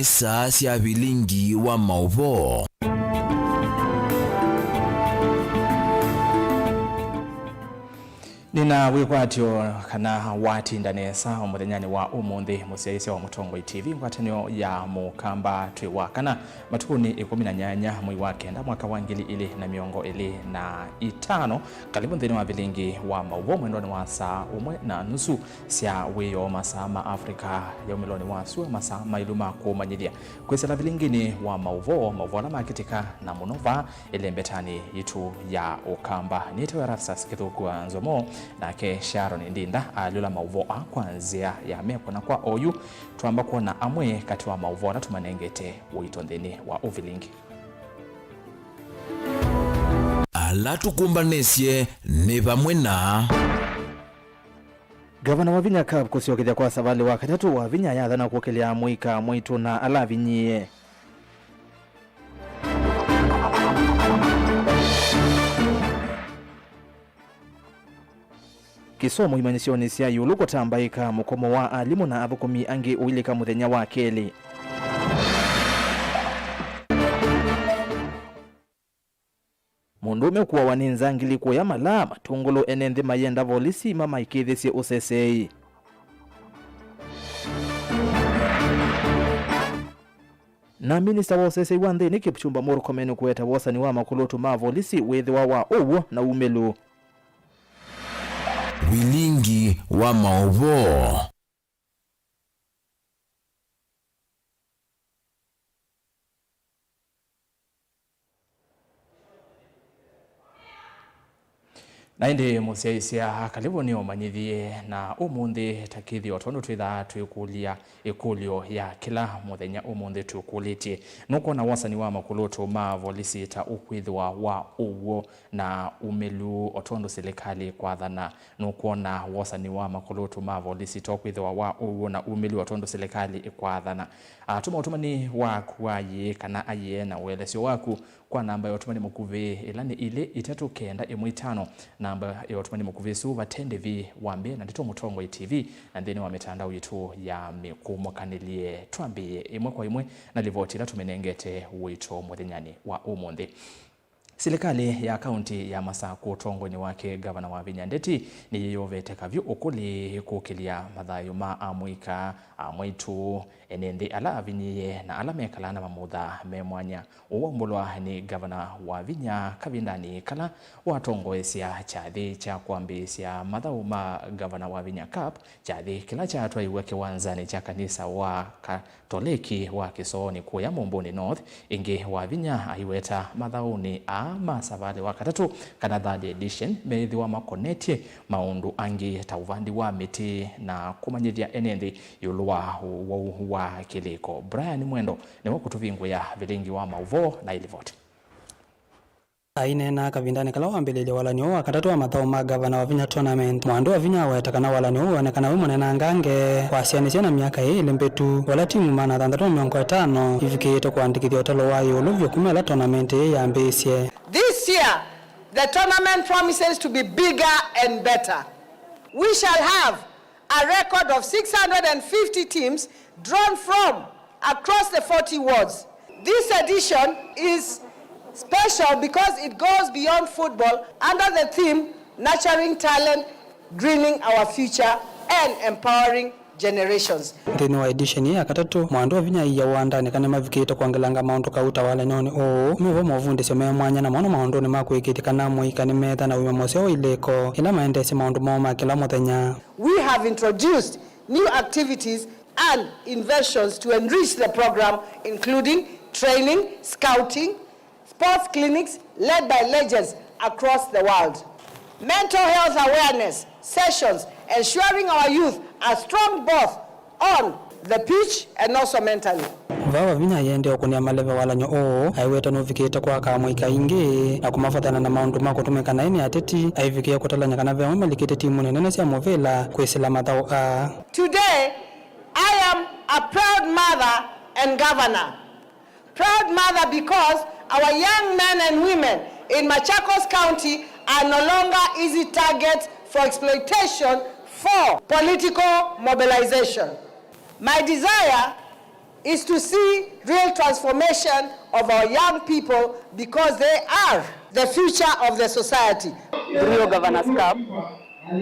nisa sia vilingi wa mauvo. Nina wikwatyo kana wati ndanesa omuthenyani wa umuthi musiaisi wa Mutongo TV ngwatanio ya mukamba twiwa kana matukuni 18 mwei wa kenda mwaka wa 2025 karibu nthini wa vilingi wa mauvo mwendoni wa saa 1:30 sia wiyo masaa ma Afrika ya umiloni wa suwa masaa mailuma kumanyithia kwisela vilingini wa mauvo ala makitika na munova ilembetani itu ya ukamba nitewe Rafsas Kithukua Nzomo nake Sharon Ndinda alula mauvo kwanzia ya meko na kwa oyu tuamba kuona amwe kati wa mauvo na tumanengete wito nthini wa uvilingi. Ala tukumbanesye ni vamwe na Gavana wa Vinya Cup kusiokithia kwa savali wa katatu wa Vinya yathana kuokelea mwika mwitu na alavinyie. Kisomo imanisioni sia yulu kutambaika mukomo wa alimu na abukumi angi uilika muthenya wa keli. Mundume kuwa waninza ngili kuya mala matungulu enenthi mayenda volisi mama ikithisi usesei. Na minista wa usesei wa nthini Kipchumba Murkomen kueta wasani wa makulutu ma volisi withiwa wa uwu na umelu. vilingi wa mauvo. Na indi musiaisia kalibu ni omanyithie na umundi takithi otondo twitha twikulia ikulio ya kila muthenya umundi tukulitie nuko na wasani wa makulutu ma volisi ta ukwithwa wa uwo na umelu otondo serikali kwa dhana nuko na wasani wa makulutu ma volisi ta ukwithwa wa uwo na umelu otondo serikali kwa dhana utumani waku aye kana aye na uelesio waku kwa namba ya utumani mukuve ilani ile 395 namba ya utumani mukuve suva tendevi wambie na ndito Mutongo TV na ndeni wa mitandao yetu ya mikumokanilie tuambie imwe kwa imwe na livoti la tumenengete wito muthenyani wa umuthi. Serikali ya kaunti ya Masaku tongoni wake gavana wa Vinya Ndeti ni yovete kavyu ukuli kukilia mathayo ma amwika amwitu enende ala avinyie na ala mekalana mamutha memwanya uwambulwa ni gavana wa Vinya Kavindani kala watongoesya chathi cha kuambisya mathayo ma gavana wa Vinya Cup chathi kila cha atwa iweke wanzani cha kanisa wa Katoliki wa Kisooni kuya Mumbuni North ingi wa Vinya aiweta mathayo ni masavale wa katatu kana third edition methi wa makonetie maundu angi tauvandi wa miti na kumanyithia enenthi yulwa wa kiliko. Brian Mwendo ni wakutuvingu ya vilingi wa mauvo na ilivoti. Aine na Kavindani kala wambelele walani wa katatu wa mathao ma gavana wa Vinya tournament mwandu wa Vinya wetakana walani wonekana we munena ngange wasianisia na miaka ile mbetu wala timu mana 350 ifikite kuandikithia utalo wayo uluvyo kumela tournament yambisye. This year the tournament promises to be bigger and better. We shall have a record of 650 teams drawn from across the 40 wards. This edition is special because it goes beyond football under the theme Nurturing Talent, Greening Our Future and Empowering Generations. Ndini wa edition ya katatu mwandu wa Vinya iya wandani kane mavikita kuangelanga maundu kauta wale noni mewa mavundi sio mwanya na maono maundu ni makuikiti kana muika ni metha na umemoseo ileko ila maendesi maundu moma kila muthenya. We have introduced new activities and inventions to enrich the program, including training, scouting, sports clinics led by legends across the world, mental health awareness sessions ensuring our youth are strong both on the pitch and also mentally. Vawa Vinya yende okunia maleve walanyo aiweta novikita kwa kamwika ingi na kumafatana na maundu makutumika na ini ateti aivikia kutalanya kana vya malikite timu nene sia movela kwesela mathao Today I am a proud mother and governor. Proud mother because our young men and women in Machakos County are no longer easy targets for exploitation for political mobilization. My desire is to see real transformation of our young people because they are the future of the society. Rio Governors Cup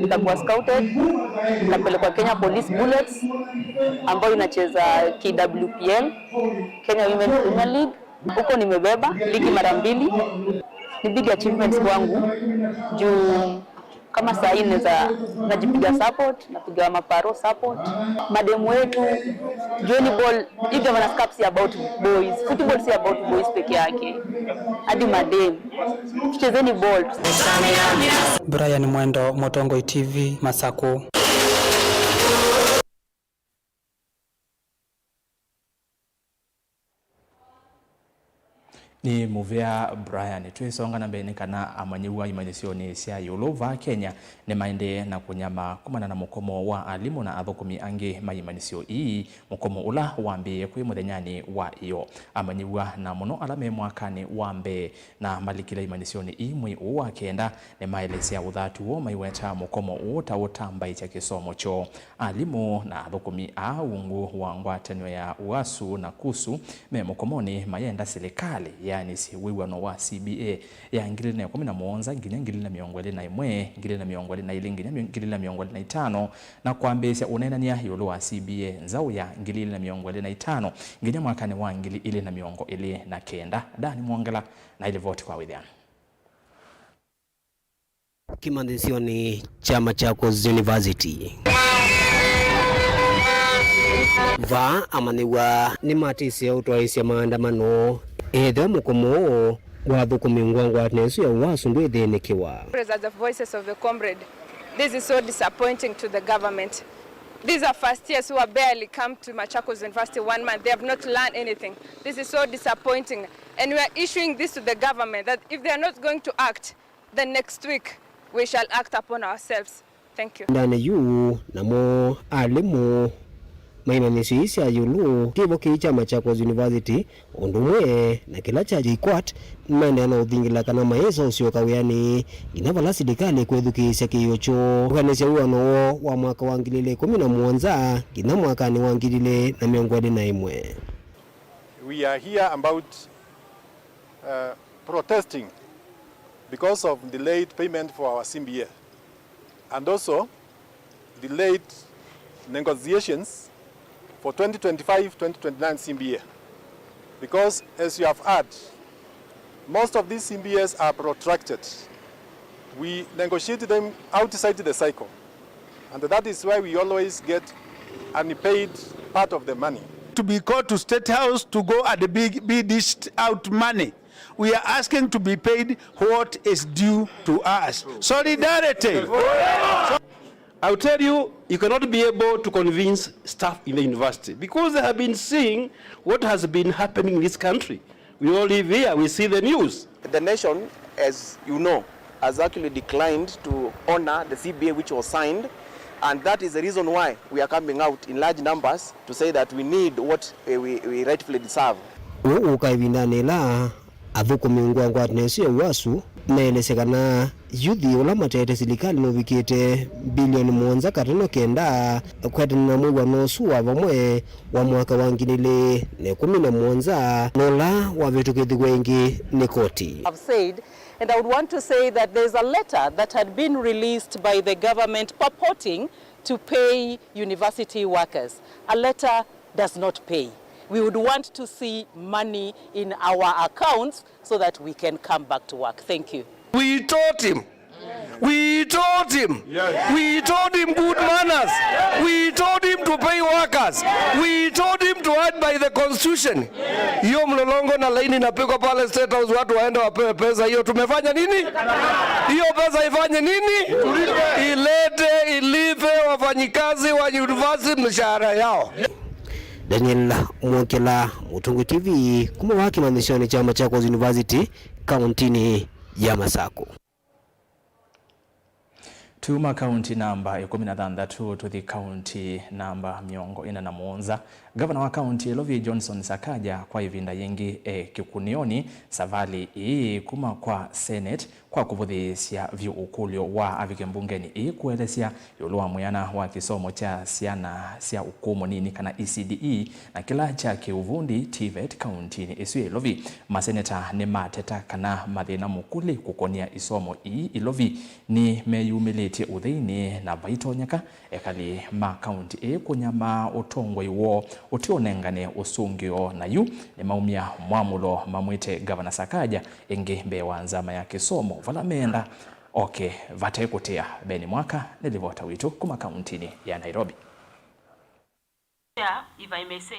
itakuwa scouted, itapelekwa Kenya Police Bullets ambayo inacheza KWPL, Kenya Women Premier League. Huko nimebeba ligi mara 2. Ni big achievements kwangu. Juu kama saa hii najipiga support, napiga maparo support. Mademu wetu, join ball, if Governors Cup si about boys, football si about boys peke yake. Hadi mademu. Tuchezeni ball. Brian Mwendo, Motongoi TV, Masako. Ni muvea Brian twisonga na mbene kana amanyiwa imanyisioni cia Yulova Kenya ne maende na kunyama kumana na mukomo wa alimu na athukumi angi maimanisio ii mukomo ula wambiye kwi muthenyani wa iyo amanyiwa na muno alame mwakani wambe na malikila imanisioni ii mwi wa kenda ne maelesea uthatu wo maiweta mukomo utamba cha kisomo cho alimu na athukumi a ungu wa ngwatanio ya uasu na kusu me mukomoni mayenda serikali yani si wiwano wa CBA ya 2017 nginya 2021 2022 nginya 2025 na kuambesha unenania yolo wa CBA nzao ya 2025 nginya mwakani wa 2029 Dani Mwangala na ile vote kwa William Kimandisioni chama Machakos University va amaniwa ni matisi ya utwaisia maandamano edha mukomo wa thukumi ngwangwa nesu ya uasu ndwe thenekiwa. As the voices of the comrade, this is so disappointing to the government. These are first years who have barely come to Machakos University 1 month. They have not learned anything. This is so disappointing. And we are issuing this to the government that if they are not going to act, then next week we shall act upon ourselves. Thank you. Ndane yu namo alimu maimanisho isi ya yulu kivo kiicha Machakos University ondumwe na kila chaji ikwat mende na uthingila kana maesa usio kawiyani inavala serikali kwethukisha kiyocho ukanisha uwano wa mwaka wa 2017 kina mwaka ni wa 2021. We are here about protesting because of delayed payment for our CBA and also delayed negotiations for 2025-2029 CBA. Because as you have heard, most of these CBAs are protracted. We negotiated them outside the cycle. And that is why we always get unpaid part of the money. To be called to State House to go at the be dished out money. We are asking to be paid what is due to us. Solidarity. I'll tell you, you cannot be able to convince staff in the university because they have been seeing what has been happening in this country. We all live here, we see the news. The nation, as you know, has actually declined to honor the CBA which was signed, and that is the reason why we are coming out in large numbers to say that we need what we rightfully deserve. Ukaivindanela athukumi ngwangwa nesu ya uasu naelesekana yuthi ula matete serikali novikite bilioni 1.9 kwetana mwiwa nosu wa vamwe wa mwaka wa 2017 nola wa vitukithigwa wengi ni koti. I've said, and I would want to say that there's a letter that had been released by the government purporting to pay university workers. A letter does not pay. We would want to see money in our accounts so that we can come back to work. Thank you. We taught him. We taught him. Yes. We taught him good manners. We taught him to pay workers. We taught him to act by the constitution. Hiyo mlolongo na laini napigwa pale State House watu waende wapewe pesa hiyo tumefanya nini? Hiyo pesa ifanye nini? Ilete ilipe wafanyikazi wa university mshahara yao. Daniel Mwakela, Motongoi TV, kumawaki mandishoni chama Machakos University, kauntini ya Masako. Tuma county namba 16 to the county namba 47. Gavana wa county Ilovi Johnson Sakaja kwa ivinda yengi kikunioni savali kuma kwa Senate kwa kuvudhisya vyuukulyo wa avike mbungeni kuelesya yulua muyana wa kisomo cha siana sia ukumo nini kana ECDE na kila cha kiuvundi TVET county ni isu Ilovi. Maseneta ni mateta kana mathina mukuli kukonia isomo Ilovi ni meyumiliti udhini na vaitonyaka ekali ma county kunyama utongwa iwo utionengane usungio na yu ni maumia mwamulo mamwite Gavana Sakaja enge mbewanzama ya kisomo valamenda vatekutia beni mwaka nilivota witu kuma kauntini ya Nairobi.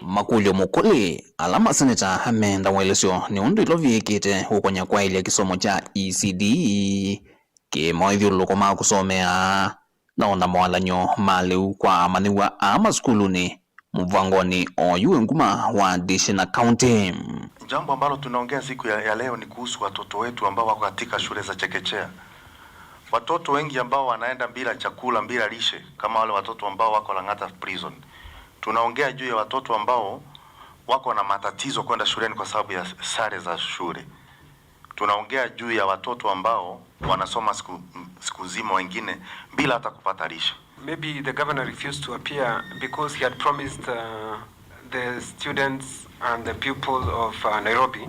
Makulyo mukuli alama seneta hamenda welesyo ni undu Ilovi ikite hukonya kwa ili ya kisomo cha ECDE ke moithiulu koma kusomea naona mwalanyo maliu kwa maniwa ama skuluni muvangoni oyuwe nguma wa Dishina County. Jambo ambalo tunaongea siku ya leo ni kuhusu watoto wetu ambao wako katika shule za chekechea. Watoto wengi ambao wanaenda bila chakula, bila lishe, kama wale watoto ambao wako Lang'ata prison. Tunaongea juu ya watoto ambao wako na matatizo kwenda shuleni kwa sababu ya sare za shule. Tunaongea juu ya watoto ambao wanasoma siku nzima wengine bila hata kupata lishe. Maybe the governor refused to appear because he had promised the students and the pupils of Nairobi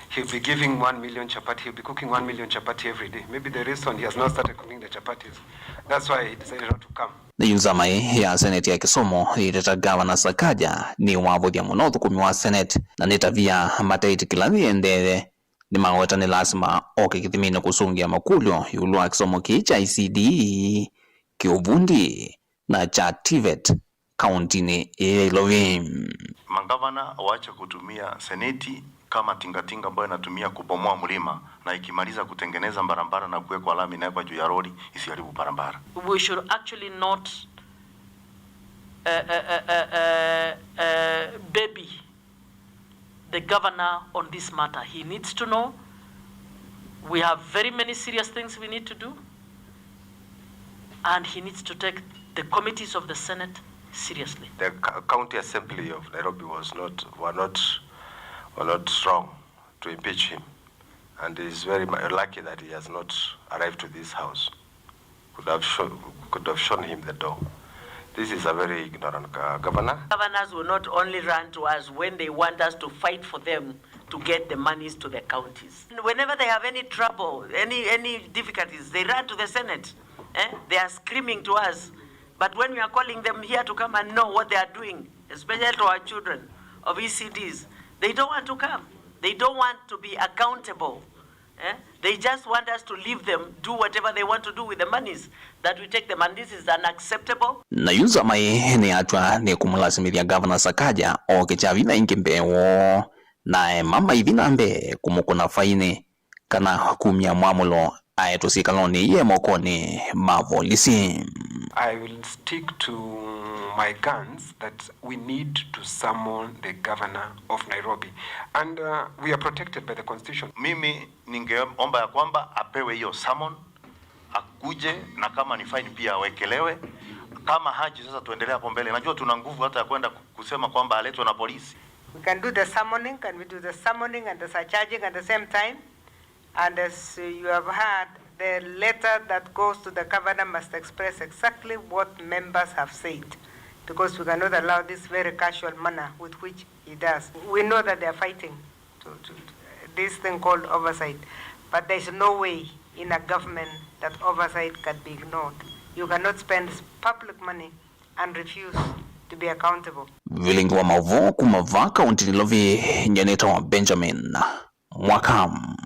he'll be giving 1 million chapati, he'll be cooking 1 million chapati every day. Maybe the reason he has not started cooking the chapatis, that's why he decided not to come. Niyunzamai ya seneti ya kisomo iteta Gavana Sakaja ni wavuthia muno thukumi wa seneti na nitavia mateiti kilathi endele ni maweta ni lazima kithimini kusungia makulyo yulu wa kisomo kicha ECDE kiuvundi na cha TVET county ni Ilovi. Magavana waache kutumia seneti kama tingatinga ambayo inatumia kubomoa mlima na ikimaliza kutengeneza barabara na kuweka alama na kwa juu ya lori isiharibu barabara. We should actually not baby the governor on this matter. He needs to know we have very many serious things we need to do, and he needs to take the committees of the Senate seriously. The county assembly of Nairobi were not strong to impeach him, and he is very lucky that he has not arrived to this house. Could have shown him the door. This is a very ignorant governor. Governors will not only run to us when they want us to fight for them to get the monies to the counties. Whenever they have any trouble, any difficulties, they run to the Senate. They are screaming to us. But when we are calling them here to come and know what they are doing, especially to our children of ECDs, they don't want to come. They don't want to be accountable. They just want us to leave them, do whatever they want to do with the monies that we take them, and this is unacceptable. Na yuza mai ni atwa ni kumulasimithia Gavana Sakaja okichavina inkimbewo na mama ivina mbe kumukuna faini kana kumya mwamulo aetusikaloni ye mokoni mavolisi. I will stick to my guns that we need to summon the governor of Nairobi, and we are protected by the constitution. Mimi ningeomba ya kwamba apewe hiyo summon, akuje, na kama ni fine pia awekelewe. Kama haji sasa tuendelea hapo mbele. Najua tuna nguvu hata ya kwenda kusema kwamba aletwe na polisi. We can do the summoning, can we do the summoning and the surcharging at the same time? And as you have heard, the letter that goes to the governor must express exactly what members have said, because we cannot allow this very casual manner with which he does. We know that they are fighting to this thing called oversight, but there is no way in a government that oversight can be ignored. You cannot spend public money and refuse to be accountable. Vilingi wa mauvo kumava kaunti Ilovi nyaneta wa Benjamin Mwakam.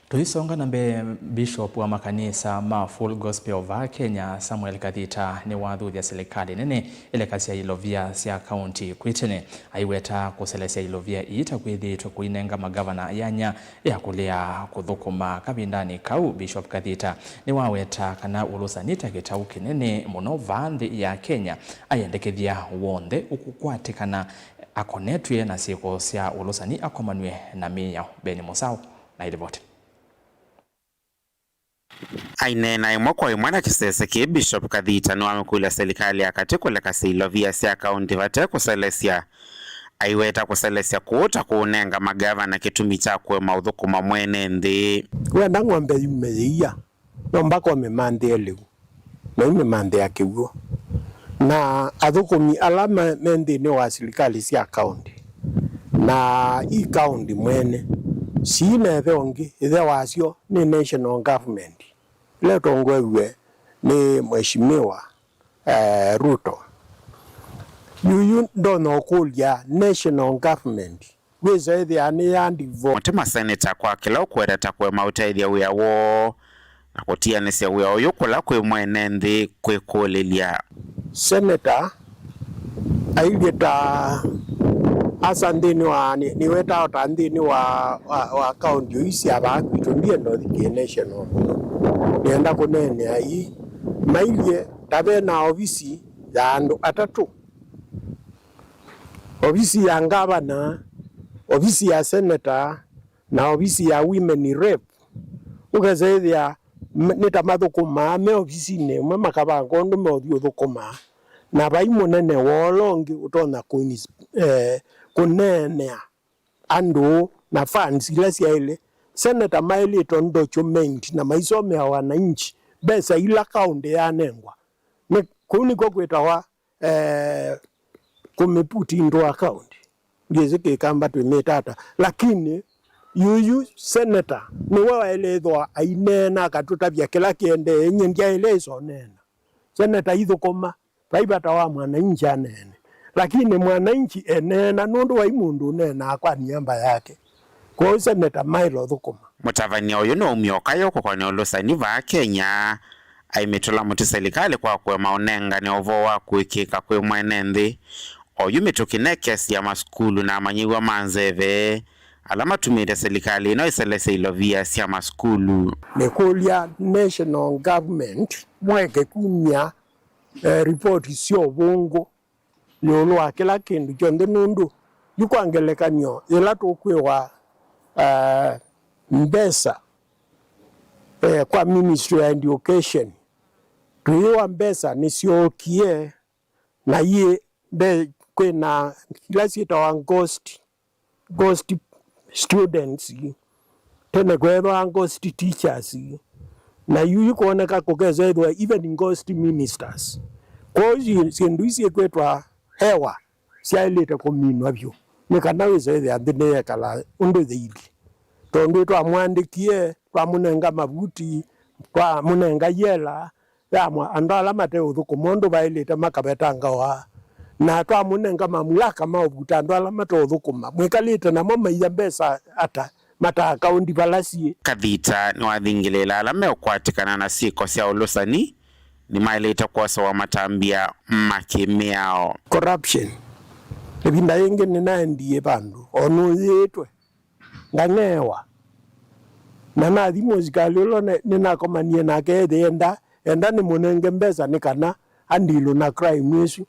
Tuisonga nambe Bishop wa makanisa ma Full Gospel of Kenya Samuel Kadhita ni wathuthia serikali nene ile kasi ya Ilovia sia county kwitene aiweta kuselesia Ilovia ita kwithitwe kuinenga magavana yanya ya kulia kuthukuma kabindani kau. Bishop Kadhita ni waweta kana ulusanita gitau kinene muno vanthi ya Kenya ayendekethia wonde ukukwatikana akonetwe na siko sia ulusani akomanwe na miya Beni Musau na ilivoti. aine na imwe kwa imwe na kisese ki Bishop Kathita ni wamekula serikali akati kule kasilo via sia kaunti vate kuselesia aiweta kuselesia kuota kuunenga magavana kitumi chakwe maudhukuma mwene nthi wenda ng'ombe yumeia no mpaka wamemande leo na imemande akiuo na athukumi alama mendini wa serikali sia kaunti na i kaunti mwene sine thongi ithe wasio ni national government leo tongwewe ni mheshimiwa Ruto yuyu ndono kulia national government weza ithi ani yandivo mutema senator kwa kila ukwera takwe mautaithia wia wo na kutianisya wia uyu kula kwi mwene nthi kwikulilia senator ailita asa ndini wa niweta ota ndini wa county isi abaku itondie ndo thiki national nienda kunene ai mailie tabe na ofisi ya andu atatu ofisi ya ngavana ofisi ya senator na ofisi ya women rep ugezeithia nitamadhukuma me ofisi ne mwe makabango ndo mothio thukuma na bai munene wolongi utona kunenea andu na funds ila siaile senator maili to document na maisome ya wananchi besa ila kaunti ya nengwa ne kuni ko kwetawa kumeputi ndo account ngezeke kamba tumetata lakini yuyu senator ni wewe elethwa ainena katutabya kila kiende enye ndia elezo nena senator ithukoma baibata wa mwananchi anene lakini mwananchi enena nundu wa imundu nena kwa niamba yake kwa senator Mailo thukoma mutavania uyu no umioka yoko kwa ne ulusani va Kenya aimetula muti serikali kwa kwe maonenga ni ovo wa kuikika kwe mwene nthi oyu mitukinekesi ya maskulu na amanyiwa manzeve alama tumire serikali ino iselese ilovia sia maskulu nekulia national government mweke kumya report sio bongo lolo akela kindu jonde nundu yukwangelekanyo ila tukwewa mbesa kwa Ministry of Education tuiwa mbesa nisiokie na ye be kwena klasi itawa ghost students tena kweba ghost teachers na yuyu kuoneka kugeza edwa even ghost ministers kwa hiyo sindu isi kwetwa hewa siailete kuminwa byo nikanaweza edha ndine kala undo theili tondo twa mwandikie twa munenga mabuti twa munenga yela yamwa andala mate uthukumondo bailete makabetanga wa na twa munenga mamulaka maobuta andala mate uthukuma mwikalite na mama ya mbesa ata mata account balasi Kathita ni wathingilela alame ukwatikana na siko sia ulusani ni mailete kwasa wa matambia makimiao corruption ebinda yenge ninaendie bandu onu yetwe ngangewa na nathi muzikali lo ninakomanie nake enda ni munenge mbesa nikana andilo na crime yesu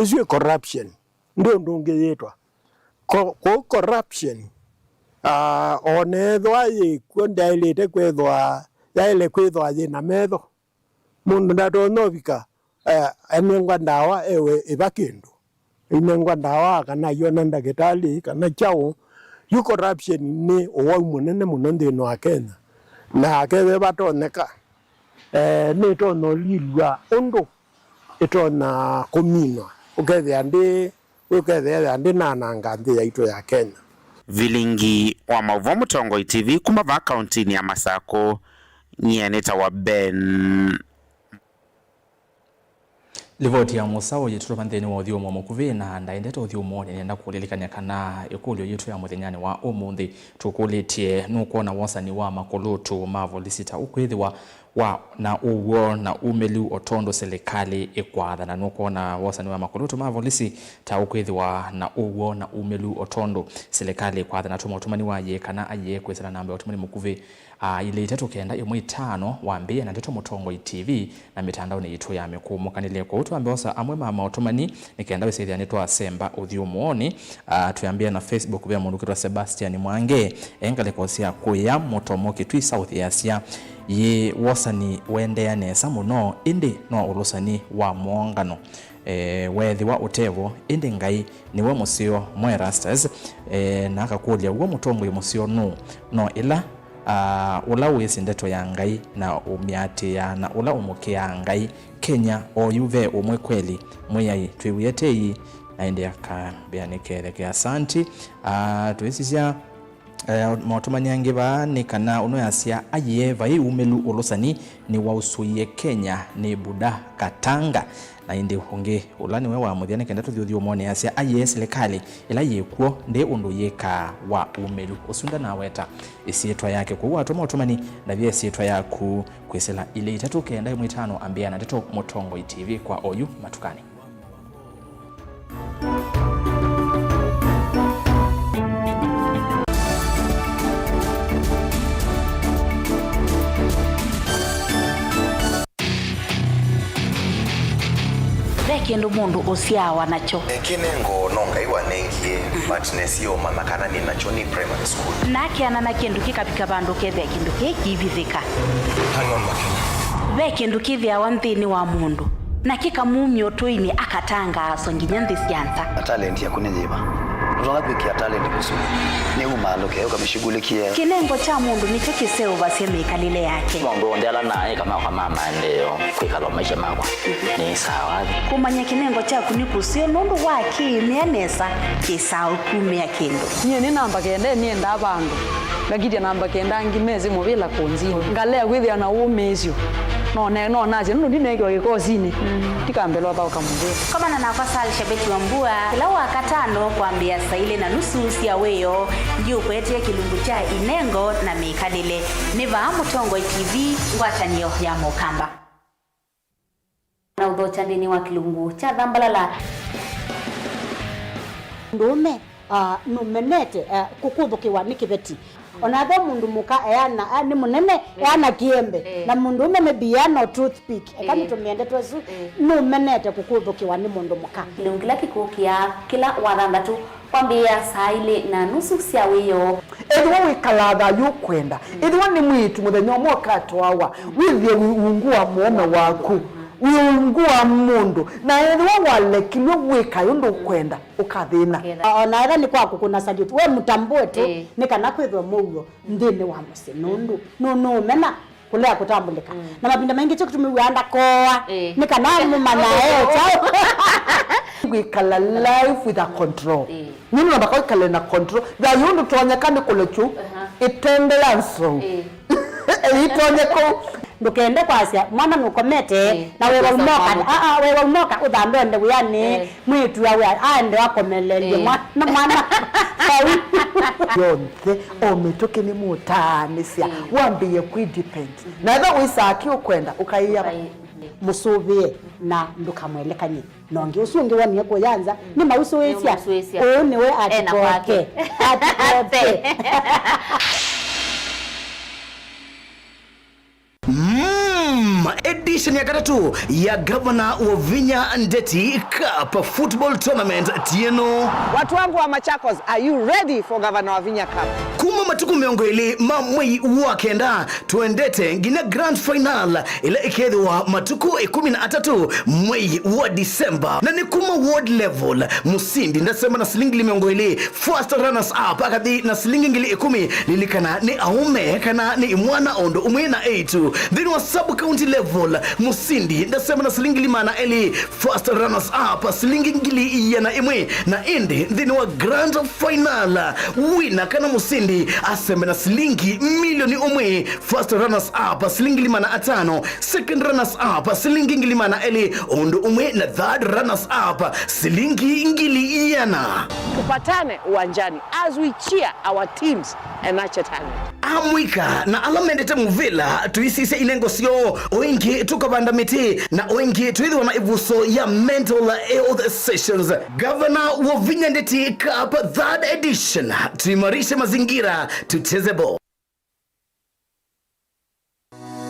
is corruption ndio ndonge yetwa corruption onethwa yikwenda ilete kwethwa yaile kwethwa na metho mundu ndatonobika enengwa ndawa ewe ibakindu inengwa ndawa kana yona ndagitali kana chao yu corruption ni owa munene muno ndino wa Kenya na akebe batoneka ni tono lilwa undu itona kuminwa ukethe andi nananga nthi yaito ya Kenya. Vilingi wa Mauvo Mutongo TV kumava kauntini ya Masako nyeneta wa Ben Livoti ya musawo yituro pantheni wa uthio mwa mukuvi na ndaendeta uthio mwone nenda kulilikanya kana ikulio yitu ya muthenyani wa umuthi tukulitie nukuona wasani wa makulutu mavolisita ukwithiwa wa na uwo na umelu otondo serikali ikwatha na nukuona wasani wa makulutu mavolisi ta ukwithiwa na uwo na umelu otondo serikali ikwatha na tumatumani waye kana aye kwesana namba utumani mukuvi ile itatu kenda imwe itano wambie na Ndeto Mutongo TV na mitandao ni yitu ya mekumukanile kwa utu ambeosa amwe mama otomani nikenda wesethia nitwa Semba uthio muoni tuyambia na Facebook bya mundu kitwa Sebastian Mwange engale kosia kuya Motomoki twi South Asia ye wasani wendea nesa muno indi no ulusani wa muongano wethi wa utevo indi ngai niwe musio mwe Rastas na akakulia uwo mutongo ya musio no ila ula wisi ndeto ya ngai na umiati ya na ula umuke ya ngai Kenya oyuve umwe kweli mweyai twiwiyetei na indi akabianikele asanti tuisisia mautumanyangi ni kana uno yasia aye vai umelu ulusani ni wausuye Kenya ni Buda Katanga na indi hunge ulani wewa muthiane kenda tuthiuthio mone yasia aye serikali ila yekuo ndi undu yeka wa umelu usunda na weta isietwa yake kwa watu mautumani na vya isietwa yaku kwesela ile 395 ambia na Ndeto Mutongo TV kwa oyu matukani. Kendo mundu usiawa nacho kinengo nonga iwa nengie but nesio mama kana ni nacho ni primary school nake anana kindu kikapika bandu kethe kindu kikibithika hano makina ve kindu kithia wanthini wa mundu na kikamumyo toini akatanga songinya nthi sianza talent yako nyiba unaona kwa talent kusu ni umaloke ukamshughulikia kinengo cha mundu nicho kiseo baseme kalile yake mundu ndela naye kama kwa mama ndio kwikala maisha makwa ni sawa kumanya kinengo cha kunikusio nundu waki mianesa kisao kumia kindu nye ni namba kende ni enda bandu ngagidia namba kenda ngimezi mubila konziho ngalea kwithia na umezio no naje nundi nego gikozini tikambelwa ba ukamubira kama na kwa sali shabeti wa mbua kila wakatano kuambia saile na nusu sia weyo ndio kwete kilungu cha inengo na mikalile niva Mutongo TV ngwatanio ya Mukamba na udhocha ndini wa kilungu cha Dhambalala ndume numenete kukuthukiwa ni kibeti onathe mundu muka eana ni munene eana kiembe na mundu umeme biano toothpick kama tumiende twesu numenete kukuthukiwa ni mundu muka kilungila kikukia kila wathandatu kwambia saile na nusu sia wiyo edwa wikalaga yukwenda edwa ni mwitu muthenya mwoka twawa withie ungua muome waku wiungua mundu na edwa walekilwe wika yundu kwenda ukathina ona era ni kwaku kuna salute we mutambue tu ni kana kwithwa mugo ndini wa musinundu no mena kulea kutambulika na mapinda mengi cyo kutumiwanda koa ni kana mumana chao wikala life with a control nini nabaka kala na control da yundu tonyekane kulechu itendelanso itonyeko ndukende kwasia mwana nukomete na wewe unoka wewe unoka udambende uyani mwitu yawe ande wakomelelie mwana yonke ometoke ni mutanisia wambie kudepend na eba wisaki ukwenda ukaiya musubie na ndukamwelekanye nongi usungi wani ko yanza ni mausuwesia niwe atikoke Edition ya katatu ya Governor Wavinya Ndeti Cup Football Tournament tieno. Watu wangu wa Machakos, are you ready for Governor Wavinya Cup? Kuma matuku miongo ili mamwei wakenda tuendete ngine grand final ila ikethwa matuku 13 mwei wa Disemba na ni kuma world level musindi ndasema na silingi miongo ili first runners up akathi na silingi ngili 10 lilikana ni aume kana ni mwana ondo umwena 8 then wa sub county level musindi ndasema na silingi limana eli first runners up silingi ngili yana imwe na indi then wa grand final winner kana musindi aseme na silingi milioni umwe first runners up silingi limana 5 second runners up silingi ngili mana eli ondo umwe na third runners up silingi ngili yana. Tupatane uwanjani as we cheer our teams and nurture talent. Amwika na alamendete muvila tuisise inengo sio oingi tukabanda miti na oingi tuidhiwa na ivuso ya mental health sessions. Governor Wavinya Ndeti Cup 3rd edition, tuimarishe mazingira tucheze ball.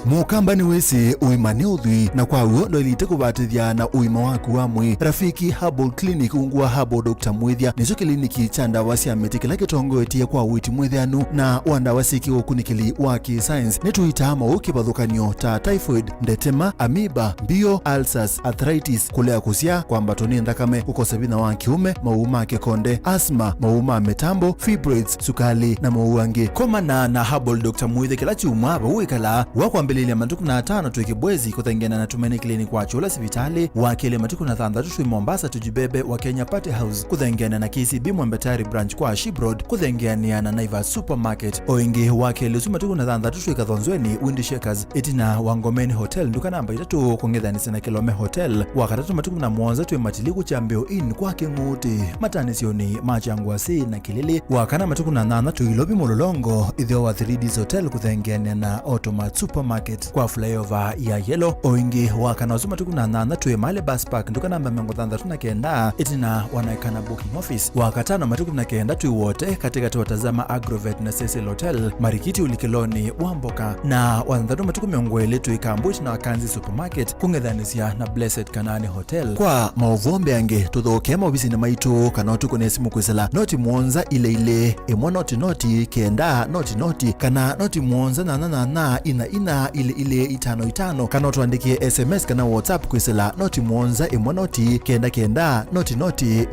mukambani wese uimane uthui na kwa uondo ilite kubatithia na uima waku wa mwi. Rafiki Herbal Clinic ungwa Herbal Dr. Mwithia nicho kliniki cha ndawa cia miti kila kitongoetie kwa witi mwithianu na wandawa siki ukunikili wa ki-science nituita mauki bathukanio ta typhoid, ndetema, amoeba, bio, ulcers, arthritis, kulea kusia, kwambatoni thakame, kukosa bina wa kiume, mauma kikonde, asthma, mauma metambo, fibroids, sukali na mauangi. Komana na Herbal Dr. Mwithia kila chuma bawikala wakwambelilia matuku na 5 twikibwezi kuthengena na Tumaini Clinic wa Chola Sibitali wakile matuku na 6 twi Mombasa tujibebe wa Kenya Party House kuthengena na KCB Mwembetari branch kwa Shibroad kuthengena na Naivas Supermarket oingi wakile matuku na 6 twi Kathonzweni Windy Shakers itina Wangomeni Hotel nduka namba 3 kongedhanisa na Kilome Hotel wakatatu matuku na 1 twi Matiliku Chambeo Inn kwa Kinguti matanisioni Machangwasi na Kilili wakana matuku na 8 twi Ilobi Mololongo idhio wa 3Ds Hotel kuthengena na Automat Supermarket kwa flyover ya Yellow oingi wakana matuku na 8 twi Male Bus Park nduka namba 39 itina wanaikana booking office wakatano matuku na 9 twi wote katika tuwatazama Agrovet na Cecil Hotel Marikiti Ulikiloni Wamboka na wanadhatu matuku miongwele twi Kambuch na Wakanzi Supermarket kungedhanisia na Blessed Kanani Hotel kwa mauvombe ange tuthoke maubisi na maitu kana tuko nesimu kwisela noti muonza ile imwa noti kenda noti kana noti muonza na ina ile 55 kana tuandikie SMS kana WhatsApp kwisela noti muonza imwa noti kenda noti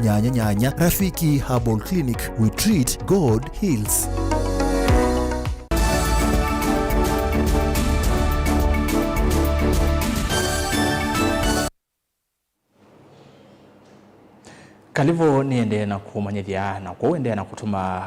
nyanya. Rafiki Herbal Clinic, we treat, God heals. Kalivo niende na kumanyithia na kuendea na kutuma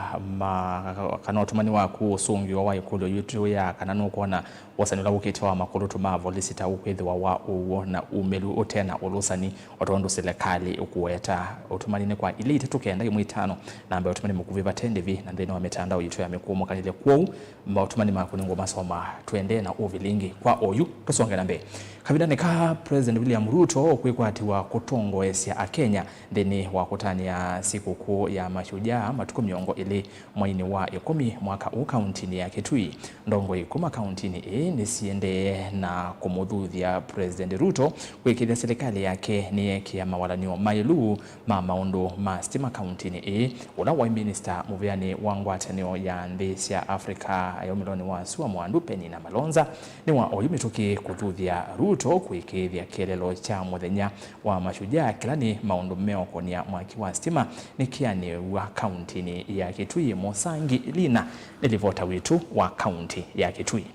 kana utumani waku usungi wa ikulu yutu ya kana nukuona wasanila ukitoa makuru tuma volisita ukwithiwa wa uona umelu utena ulusani otondo serikali ukuweta utumani kwa ile itatu kenda imwe 5 na ambayo utumani mukuviva tendevi na ndeno wa mitandao yitu ya mikumu kanile kwau mba utumani makuningo masoma tuende na uvilingi kwa oyu tusonge na mbe kabidane ka President William Ruto kwikwatiwa kutongoesya akenya ndeni wakutania siku kuu ya mashujaa matuku miongo ili mwaini wa 10 mwaka huu kauntini ya Kitui ndongo ikuma kauntini ni siende na kumudhuthia President Ruto kwikithia serikali yake ni kiama walanio mailu maundu ma stima kauntini ula wa minister muviani wangwatanio ya nthi cia Afrika ya umiloni wa Sua Mwandu Penina Malonza ni wa oyumituki kuthuthia Ruto kwikithia kielelo cha muthenya wa mashujaa kilani maundu meokonia mwaki wa stima ni kiani wa kauntini ya Kitui. Mosangi Lina nilivota witu wa kaunti ya Kitui.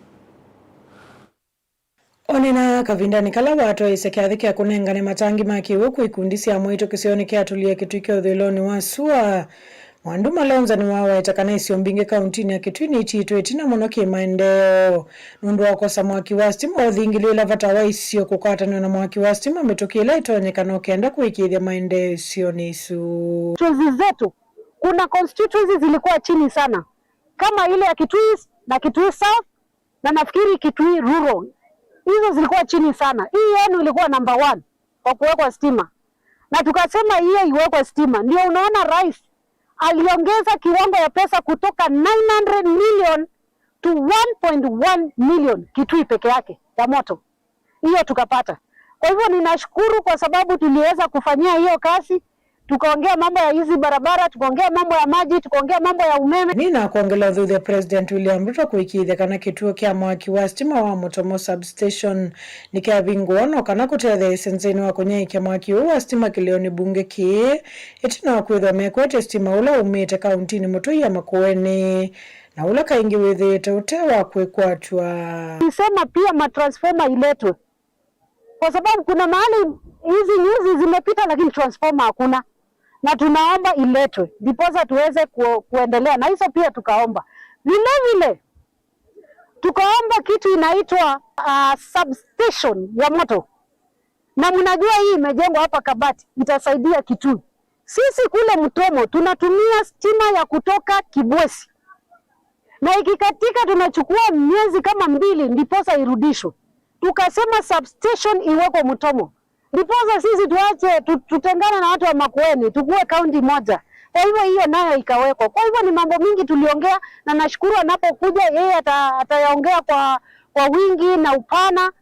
Onena kavindani kala watu isekiathi kia kunengane matangi makiwu kuikundisi ya mwito kisioni kia tulia Kitui kia udhiloni wa Sua Mwandu Malonza ni wawa itakana isio mbinge kauntini ya Kitui ni chito itina monoki maendeo nundu wakosa mwaki wa stima uthingili ila vatawa isio kukataniwa na mwaki wa stima metokila itaonyekana ukienda kuikithia maendeo isio nisu. Tuzi zetu kuna constituencies zilikuwa chini sana kama ile ya Kitui na Kitui South na nafikiri Kitui Rural. Hizo zilikuwa chini sana. Hii yenu ilikuwa number 1 kwa kuwekwa stima. Na tukasema hiyo iwekwe stima. Ndio unaona rais aliongeza kiwango ya pesa kutoka 900 million to 1.1 million Kitui peke yake ya moto. Hiyo tukapata. Kwa hivyo ninashukuru kwa sababu tuliweza kufanyia hiyo kazi. Tukaongea mambo ya hizi barabara, tukaongea mambo ya maji, tukaongea mambo ya umeme. Nina kuongela dhudhi President William Ruto kuikithia kana kituo kia mwaki wa stima wa Motomo substation ni kia vinguono kana kutethea isenzeni wa kunyai kia mwaki wa stima kilioni bunge kie itina wakuithwa mekwete stima ula umite kauntini Mutui ya Makueni na ula kaingi withite utewa kwekwatua. Nisema pia matransformer iletwe kwa sababu kuna mahali hizi nyuzi zimepita lakini transformer hakuna. Na tunaomba iletwe ndiposa tuweze kuendelea na hizo pia tukaomba. Vile tukaomba kitu inaitwa substation ya moto. Na mnajua hii imejengwa hapa Kabati, itasaidia Kitui. Sisi kule Mutomo tunatumia stima ya kutoka Kibwesi. Na ikikatika tunachukua miezi kama 2 ndiposa irudishwe. Tukasema substation iwekwe Mutomo. Ndiposa sisi tuache tutengane na watu wa Makueni, tukue kaunti moja. Kwa hivyo hiyo nayo ikawekwa. Kwa hivyo ni mambo mingi tuliongea na nashukuru anapokuja yeye atayaongea kwa wingi na upana.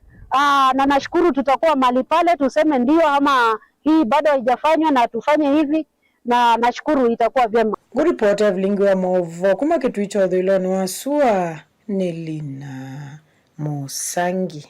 Na nashukuru tutakuwa mahali pale tuseme ndio ama hii bado haijafanywa na tufanye hivi, na nashukuru itakuwa vyema. Good report Evelyn wa Movo kuma kitu hicho Dhiloni Wasua Nelina Musangi.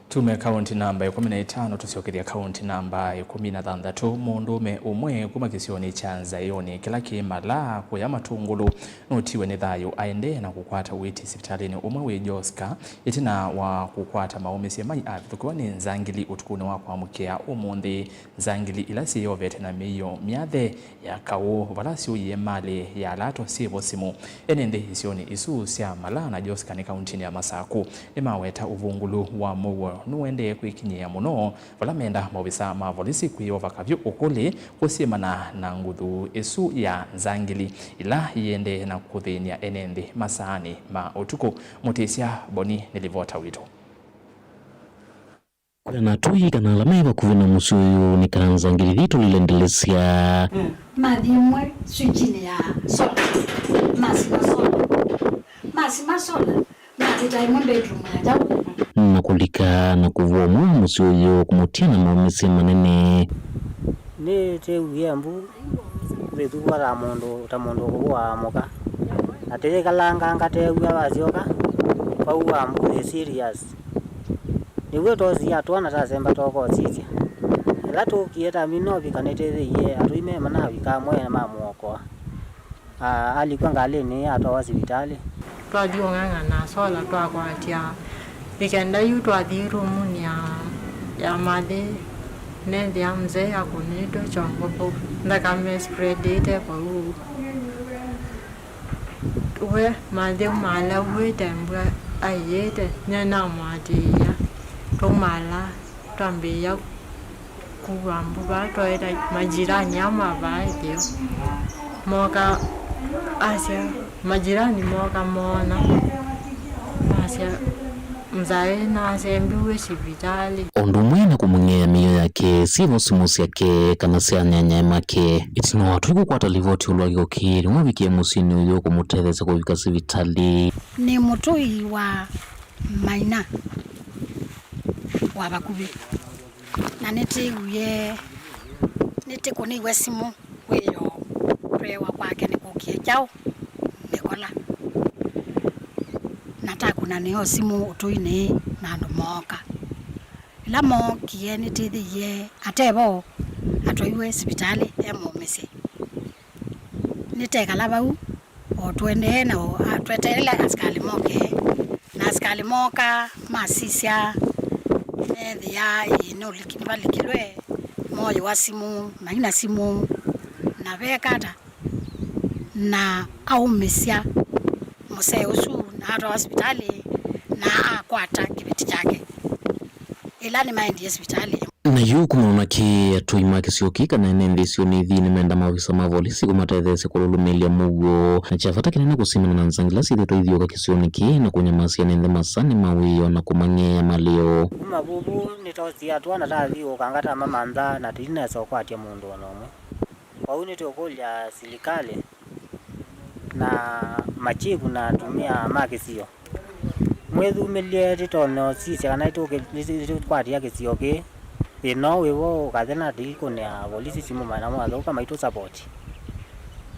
Tume kaunti namba 15 tusiokiria kaunti namba 16 mundume umwe kuma kisioni cha Nzaioni kila kimala kuya matungulu notiwe ni thayo aende na kukwata witi sipitalini umwe we Joska itina wa kukwata maumisi mai athukwa ni Nzangili utukune wa kwamukia umundi Nzangili ilasi yovete na miyo miathe ya kawo valasi uye mali ya lato sivo simu enende hisioni isu sia mala na Joska ni kauntini ya Masaku ni maweta uvungulu wa muwa nuende kwikinyia muno valamenda mobisa mavolisi kuyova kavyo ukuli kusimana na nguthu isu ya Nzangili ila yende na kuthinia enende masaani ma utuku. Mutisia Boni nilivota wito kuna tui kana lameva kuvina musuyu ni kana Nzangili vito lilendelesya madhimwe switchini ya sola masima sola madhitaimwe bedroom ya jabu na kulika na kuvua mwa musuyu kumutia na maumisi manene ni te uyembu betu wala tamondo kwa moka ateye kalanga ngate uya bazioka kwa uambu the serious ni weto zia twana tasemba toko tsitsi la to kieta mino bikanete ye atuime mana bikamwe na mamuoko alikuwa ngale ni atowa hospitali twa dionganga na sola twa kwatia ikenda yutwa dhirumu ya madhe nende ya mzee ya kunito chongopo ndakame spreadite kwa uwe madhe umala uwe tembwa ayete nyana mwadia tumala twambia kuwambu batoera majirani ama baadhi moka asia majirani moka mona asia mzae na asembiwe sibitali ondumwe na kumungea miyo yake sivo simusi yake kana sia nyanya make itino watu kukwata livoti ulwagi okiri mwabikie musini uyo kumutethesa kuvika sibitali ni mutui wa maina wa bakubi na niti uye niti kuniwe simu weyo prewa kwake ni kukie chao nikola nata kuna neo simu utuine nando moka ila moki ye niti ye atebo atoiwe hospitali emomese niteka labau otwende na atwetele askali moke na askali moka masisia ya ino likini balikilwe moyo wa simu na ina simu na bekata na aumesia muse usu na ado hospitali na akwata kibiti chake ila ni maendi hospitali na yuko mwana ki atuima kisiokika na enende sio ni dhini menda mawisa mavolisi kumatethese kululumelia mugo na chafata kinena kusimana na Nzangila sitheto idhioka kisioniki na kunyamasi ya nende masani mawiyo na kumangea malio mabubu nitozia tuwana tathi ukangata mamandha na tina sokwatia mundu wanomwe wauni tuokolya silikali na machiku na tumia makisio mwethu milie titono sisi kana itoke kwatia kisioki ino wewo kathena diko ne polisi simu mana mwa kama ito support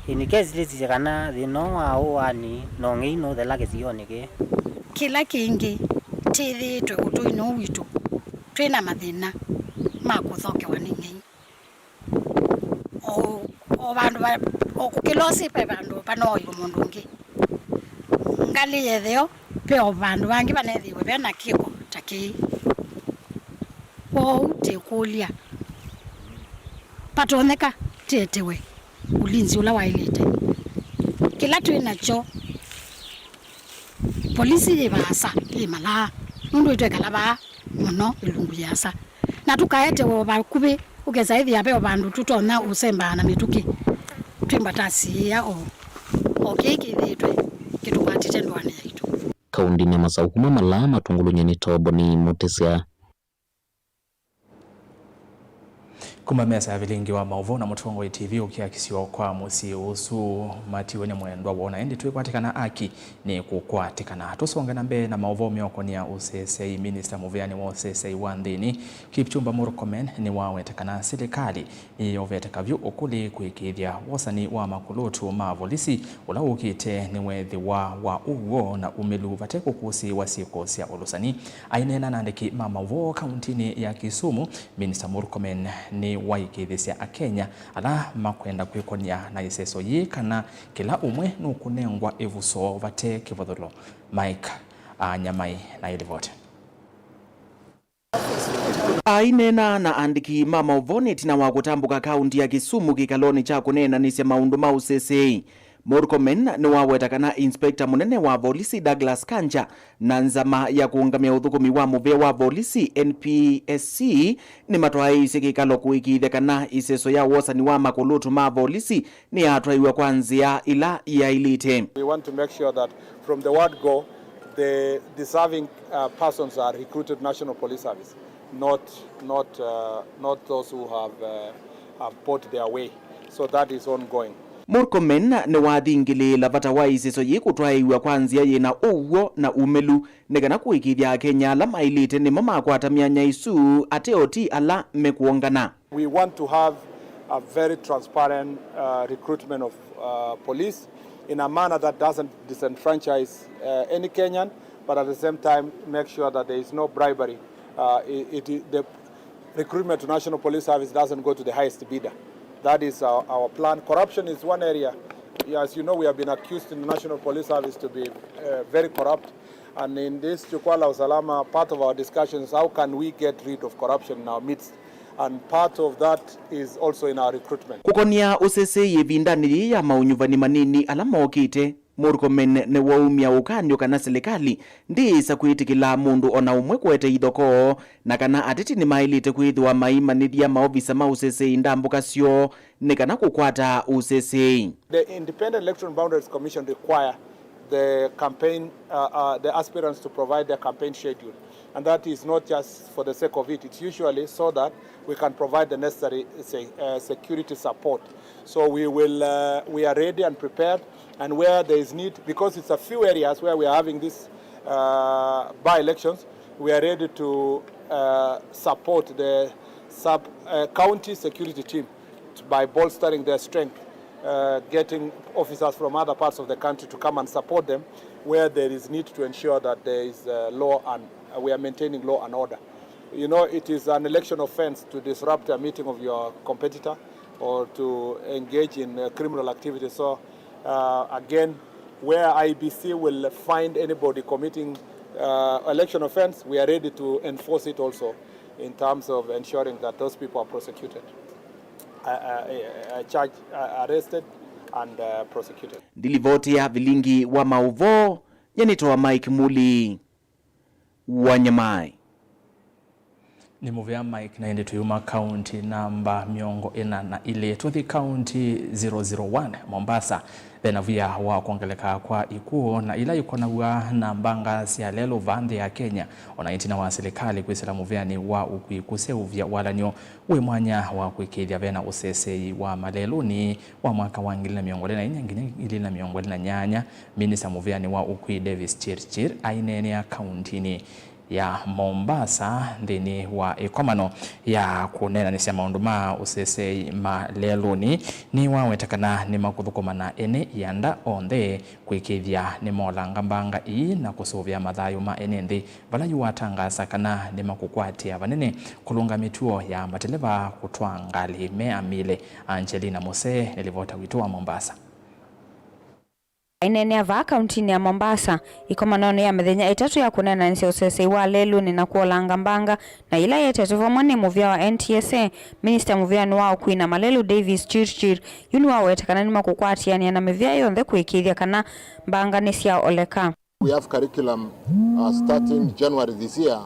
in case lezi kana ino au ani no ngino the like sionike kila kingi tithi twegutu ino witu twina mathina makuthoke waningi o bandu ba okukilosi pe bandu panoyo mundu ngi ngali yetheo pe o bandu bangi banethiwe bena kiko taki o tekulia patoneka tetewe ulinzi ula wailete kila twinacho polisi yebasa imala mundu itwekala ba muno ilungu yasa na tukaete wo bakubi ugeza hivi abe bandu tutona usemba na mituki twimbatasi ya okeki thitwe kitukwatite ndwane yitu kaundi ne Masau kuma malama tungulu nyeni tobo ni Mutisia Kuma mesa ya vilingi wa mauvo na Mutongo TV ukiakisiwa kwa musi usu matiwe ni mwendwa wona endi tuikwatikana aki ni kukwatikana tusonga mbe na mauvo mioko ni ya UCSA Minister Muvyani wa UCSA Wandini Kipchumba Murkomen ni wawetakana serikali iyoveteka vyu okuli kuikithia wasani wa makulutu mavolisi ula ukite ni wethi wa uwo na umilu vateko kusi wasiko sia ulusani ainena nandiki mauvo kauntini ya Kisumu. Minister Murkomen ni waikithisia akenya ala makwenda kwikonia na iseso yi kana kila umwe nukunengwa evuso vate kivodholo Mike Nyamai na ilivote ainena na andiki mama uvoneti na wakutambuka kaunti ya Kisumu kikaloni cha kunena nisya maundu ma UCSA. Murkomen ni wawetakana inspector munene wa polisi Douglas Kanja na nzama ya kuungamia uthukumi wa muve wa polisi NPSC ni matwaisi kikalo kuikithia kana iseso ya wasani wa makulutu ma polisi ni atwaiwa kwanzia ila ya ilite. We want to make sure that from the word go the deserving persons are recruited National Police Service, not those who have bought their way. So that is ongoing. Murkomen ni wathingilila vata wa iseso yikutwaiwa kwanzia yina uwo na umelu negana kuikithia Kenya ala mailite ni mamakwata mianya isu ateoti ala mekuongana. We want to have a very transparent recruitment of police in a manner that doesn't disenfranchise any Kenyan, but at the same time make sure that there is no bribery. The recruitment to National Police Service doesn't go to the highest bidder. That is our plan. Corruption is one area. As you know, we have been accused in the National Police Service to be very corrupt. And in this Jukwaa Usalama, part of our discussion is how can we get rid of corruption in our midst. And part of that is also in our recruitment. Kukonia UCSA yevindani ya maunyuvani manini alama okite. Murkomen ne waumia ukandio kana serikali ndisa kuitikila mundu ona umwe kwete ithoko na kana atiti ni mailite kwithwa maimanithia maofisa ma UCSA ndambukasyo ni kana kukwata UCSA. The Independent Electoral Boundaries Commission require the campaign the aspirants to provide their campaign schedule, and that is not just for the sake of it. It's usually so that we can provide the necessary security support. So we are ready and prepared. And where there is need, because it's a few areas where we are having these by-elections, we are ready to support the county security team by bolstering their strength, getting officers from other parts of the country to come and support them where there is need to ensure that there is law and we are maintaining law and order. You know, it is an election offense to disrupt a meeting of your competitor or to engage in criminal activity. So again, where IBC will find anybody committing election offense, we are ready to enforce it also in terms of ensuring that those people are prosecuted, charged, arrested and prosecuted. Dilivotia vilingi wa mauvo yanitoa Mike Muli Wanyamai. Ni muvya Mike na ende tuyuma county namba miongo ina na ile tuthi county 001 Mombasa bena vya wa kuongeleka kwa ikuo na ila yukona wa na mbanga siya lelo vande ya Kenya ona intina wa serikali kuisela muvyani wa ukuikuse uvya wala nyo uwe mwanya wa kuikidhia vena UCSA wa maleluni wa mwaka wa ngili na miongole na inyangine ili na miongole na nyanya. Minister muvyani wa ukui Davis Chirchir ainene ya countini ya Mombasa ndini wa ekomano ya kunena nisya maundu ma UCSA maleluni ni wawetakana ni makuthukumana ene yanda onthe kwikithia ni molanga mbanga ii na kusuvya mathayo ma ene nthi vala yuwatangasa kana ni makukwatia vanene kulunga mituo ya mateleva kutwa ngali meamile. Angelina Mose nilivota witu wa Mombasa. Inene ava kauntini ya Mombasa ikomanano ya mithenya itatu ya kunena nisya UCSA wa leluni na kuolanga mbanga na ila yetetu vamwani muvya wa NTSA Minister muvyani wao kuina malelu Davis Chirchir yuni wao wetakana nima kukwatiania na mivya yonthe kuikithia kana mbanga nisya oleka. We have curriculum starting January this year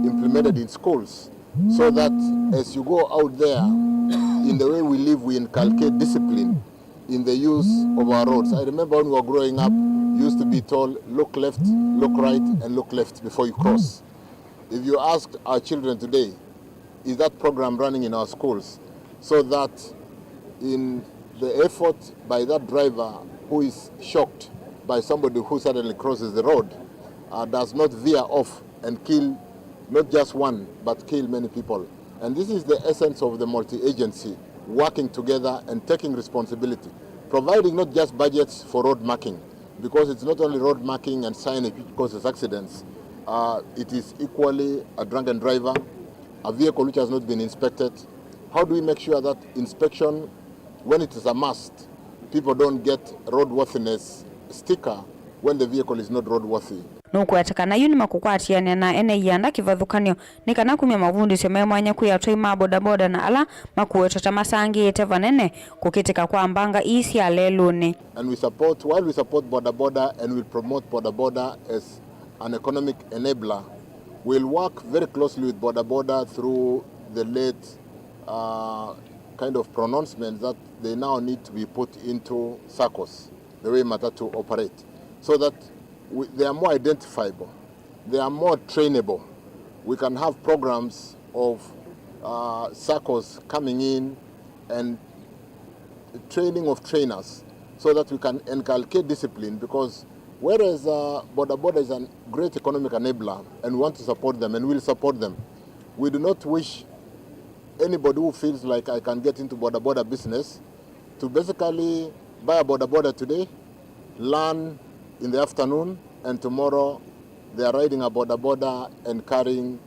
implemented in schools so that as you go out there in the way we live we inculcate discipline in the use of our roads. I remember when we were growing up, you used to be told, look left, look right, and look left before you cross. If you asked our children today, is that program running in our schools? so that in the effort by that driver who is shocked by somebody who suddenly crosses the road does not veer off and kill not just one, but kill many people. And this is the essence of the multi-agency working together and taking responsibility, providing not just budgets for road marking, because it's not only road marking and signage which causes accidents. It is equally a drunken driver, a vehicle which has not been inspected. How do we make sure that inspection, when it is a must, people don't get roadworthiness sticker when the vehicle is not roadworthy? Nukwetekana yuni makukwatiania na ene yanda kivathukanio ni kana kumya mavundi sio mwanya kuyatoi mabodaboda na ala makuwetota masangi ete vanene kukitika kwa mbanga isi ya leluni. And while we support bodaboda and we promote bodaboda as an economic enabler, we'll work very closely with bodaboda through the late kind of pronouncement that they now need to be put into SACCOs, the way matatu operate, so that they are more identifiable, they are more trainable. We can have programs of SACCOs coming in and training of trainers so that we can inculcate discipline, because whereas bodaboda is a great economic enabler and we want to support them and will support them, we do not wish anybody who feels like I can get into bodaboda business to basically buy a bodaboda today, learn in the afternoon, and tomorrow they are riding a bodaboda and carrying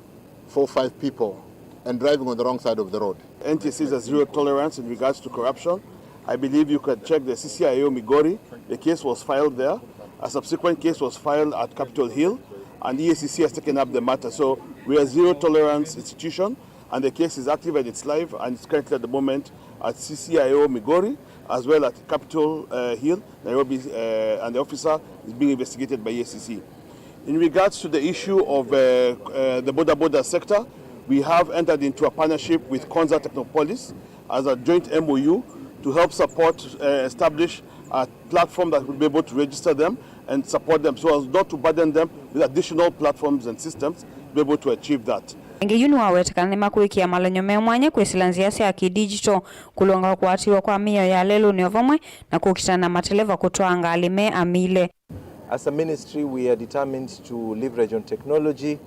4 or 5 people and driving on the wrong side of the road. NTSA has zero tolerance in regards to corruption. I believe you can check the CCIO Migori. The case was filed there. A subsequent case was filed at Capitol Hill, and the EACC has taken up the matter. So we are a zero tolerance institution, and the case is active and it's live, and it's currently at the moment at CCIO Migori, as well at Capitol Hill, Nairobi, and the officer is being investigated by EACC. In regards to the issue of the bodaboda sector, we have entered into a partnership with Konza Technopolis as a joint MOU to help support, establish a platform that will be able to register them and support them, so as not to burden them with additional platforms and systems to be able to achieve that. Ngeyuni wawetekana ni makuikia malenyo memwanya kwesilanzia ya kidigital kulonga kuatiwa kwa miyo ya lelu ni ovamwe na kukitana mateleva kutoanga alime amile. As a ministry, we are determined to leverage on technology,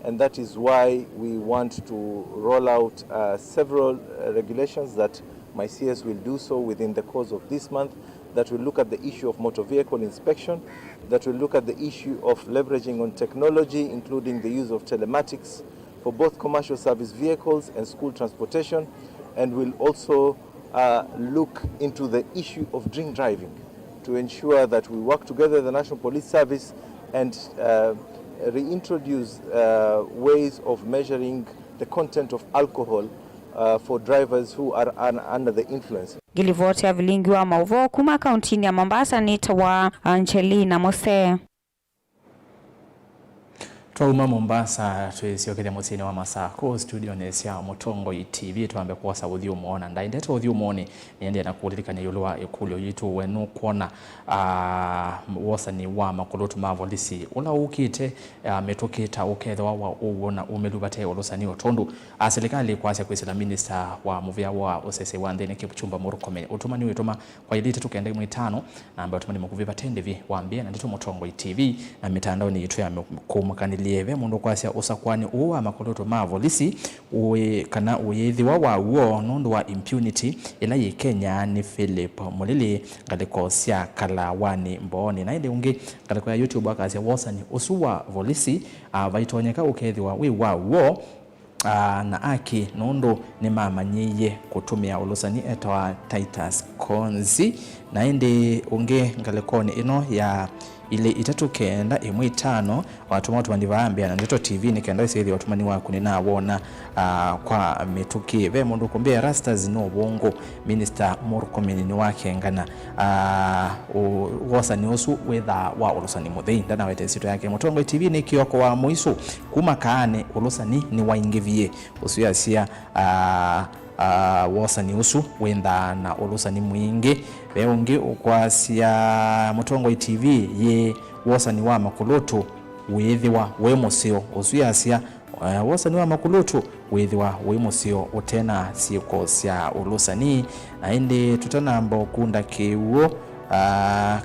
and that is why we want to roll out several regulations that my CS will do so within the course of this month, that will look at the issue of motor vehicle inspection, that will look at the issue of leveraging on technology, including the use of telematics for both commercial service vehicles and school transportation, and will also look into the issue of drink driving to ensure that we work together, the National Police Service, and reintroduce ways of measuring the content of alcohol for drivers who are under the influence. Gilivoti ya vilingi wa mauvo kuma kauntini ya Mombasa ni tawa Angelina Mose. Twauma Mombasa twesiokele musini wa Masako studio nesia Mutongo TV twambe kwa saudi umuona ndainde twathi umuone niende na kulirikana yulwa ekulyo yitu wenu kuona wasani wa makulutu mavolisi ula ukite metoketa uketho wa uwona umelubate olusani otondu serikali kwase kwisila minister wa muvya wa osese wa ndene Kipchumba Murkomen utumani wetuma kwa ilite tukende mwitano na ambayo tumani mukuviva tendevi waambia na ndito Mutongo TV na mitandao ni yitu ya kumkanili lieve mundu kwasia usakwani uwa makoloto mavolisi uwe kana uyethiwa wa uo nundu wa impunity ila yi Kenya ni Philip Mulili galiko sia Kalawani Mboni na ile ungi galiko ya YouTube akasia wasani usuwa volisi vaitonyeka ukethiwa wi wa uo na aki nundu ni mamanyiye kutumia ulusani etawa Titus Konzi na indi ungi galikoni ino ya ile itatu kenda imwe 5 watuma tumandivaambia na Ndito TV nikenda isithi watumani waku nina wona kwa metuki ve mundu kumbia rastas no bongo minister Murkomen ni wake ngana wosa ni usu wetha wa ulusani muthei ndana wete sito yake Mutongo TV ni kioko wa muisu kuma kaane ulusani ni waingivie usuya sia wosa ni usu wenda na ulusani mwingi beungi ukwasia Mutongo TV ye wosa ni wa makulutu wethiwa we musio usuya sia wasani wa makulutu withiwa wimusio utena sioko cia ulusani na indi tutanamba kunda kiuo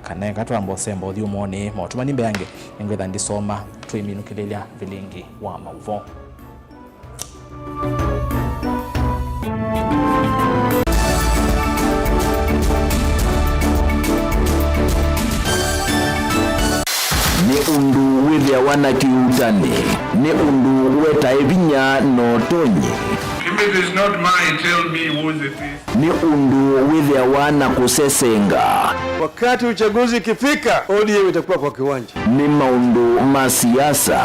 kana katwamba sembo uthiumoni motumani mbeange ngwetha ndisoma twiminukilelia vilingi wa mauvo. Ni undu withia wana kiutani, ni undu weta evinya notonyi. If it is not mine, tell me whose it is. Ni undu withia wana kusesenga. Wakati uchaguzi ikifika, ODM itakuwa kwa kiwanja. Ni maundu masiasa,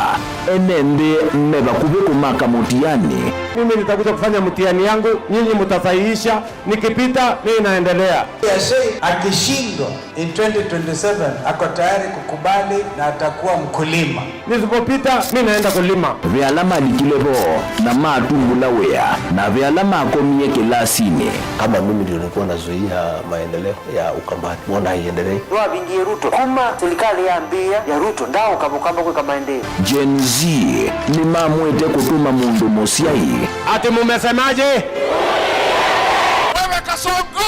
enende meba kubiku maka mutiani. Mimi nitakuja kufanya mtihani yangu, nyinyi mtasahihisha, nikipita mimi naendelea. Akishindwa in 2027 ako tayari kukubali na atakuwa mkulima. Nisipopita mimi naenda kulima. Vyalama likilevo na matungula wea na vyalama akomie kilasini. Kama mimi ndio nilikuwa nazuia maendeleo ya Ukambani, mbona haiendelee? Ndoa bingi Ruto. Kuma serikali yaambia ya Ruto ndao kabukamba kwa maendeleo. Gen Z ni mamwete kutuma mundu mosiai. Ati mumesemaje? Wewe Kasongo!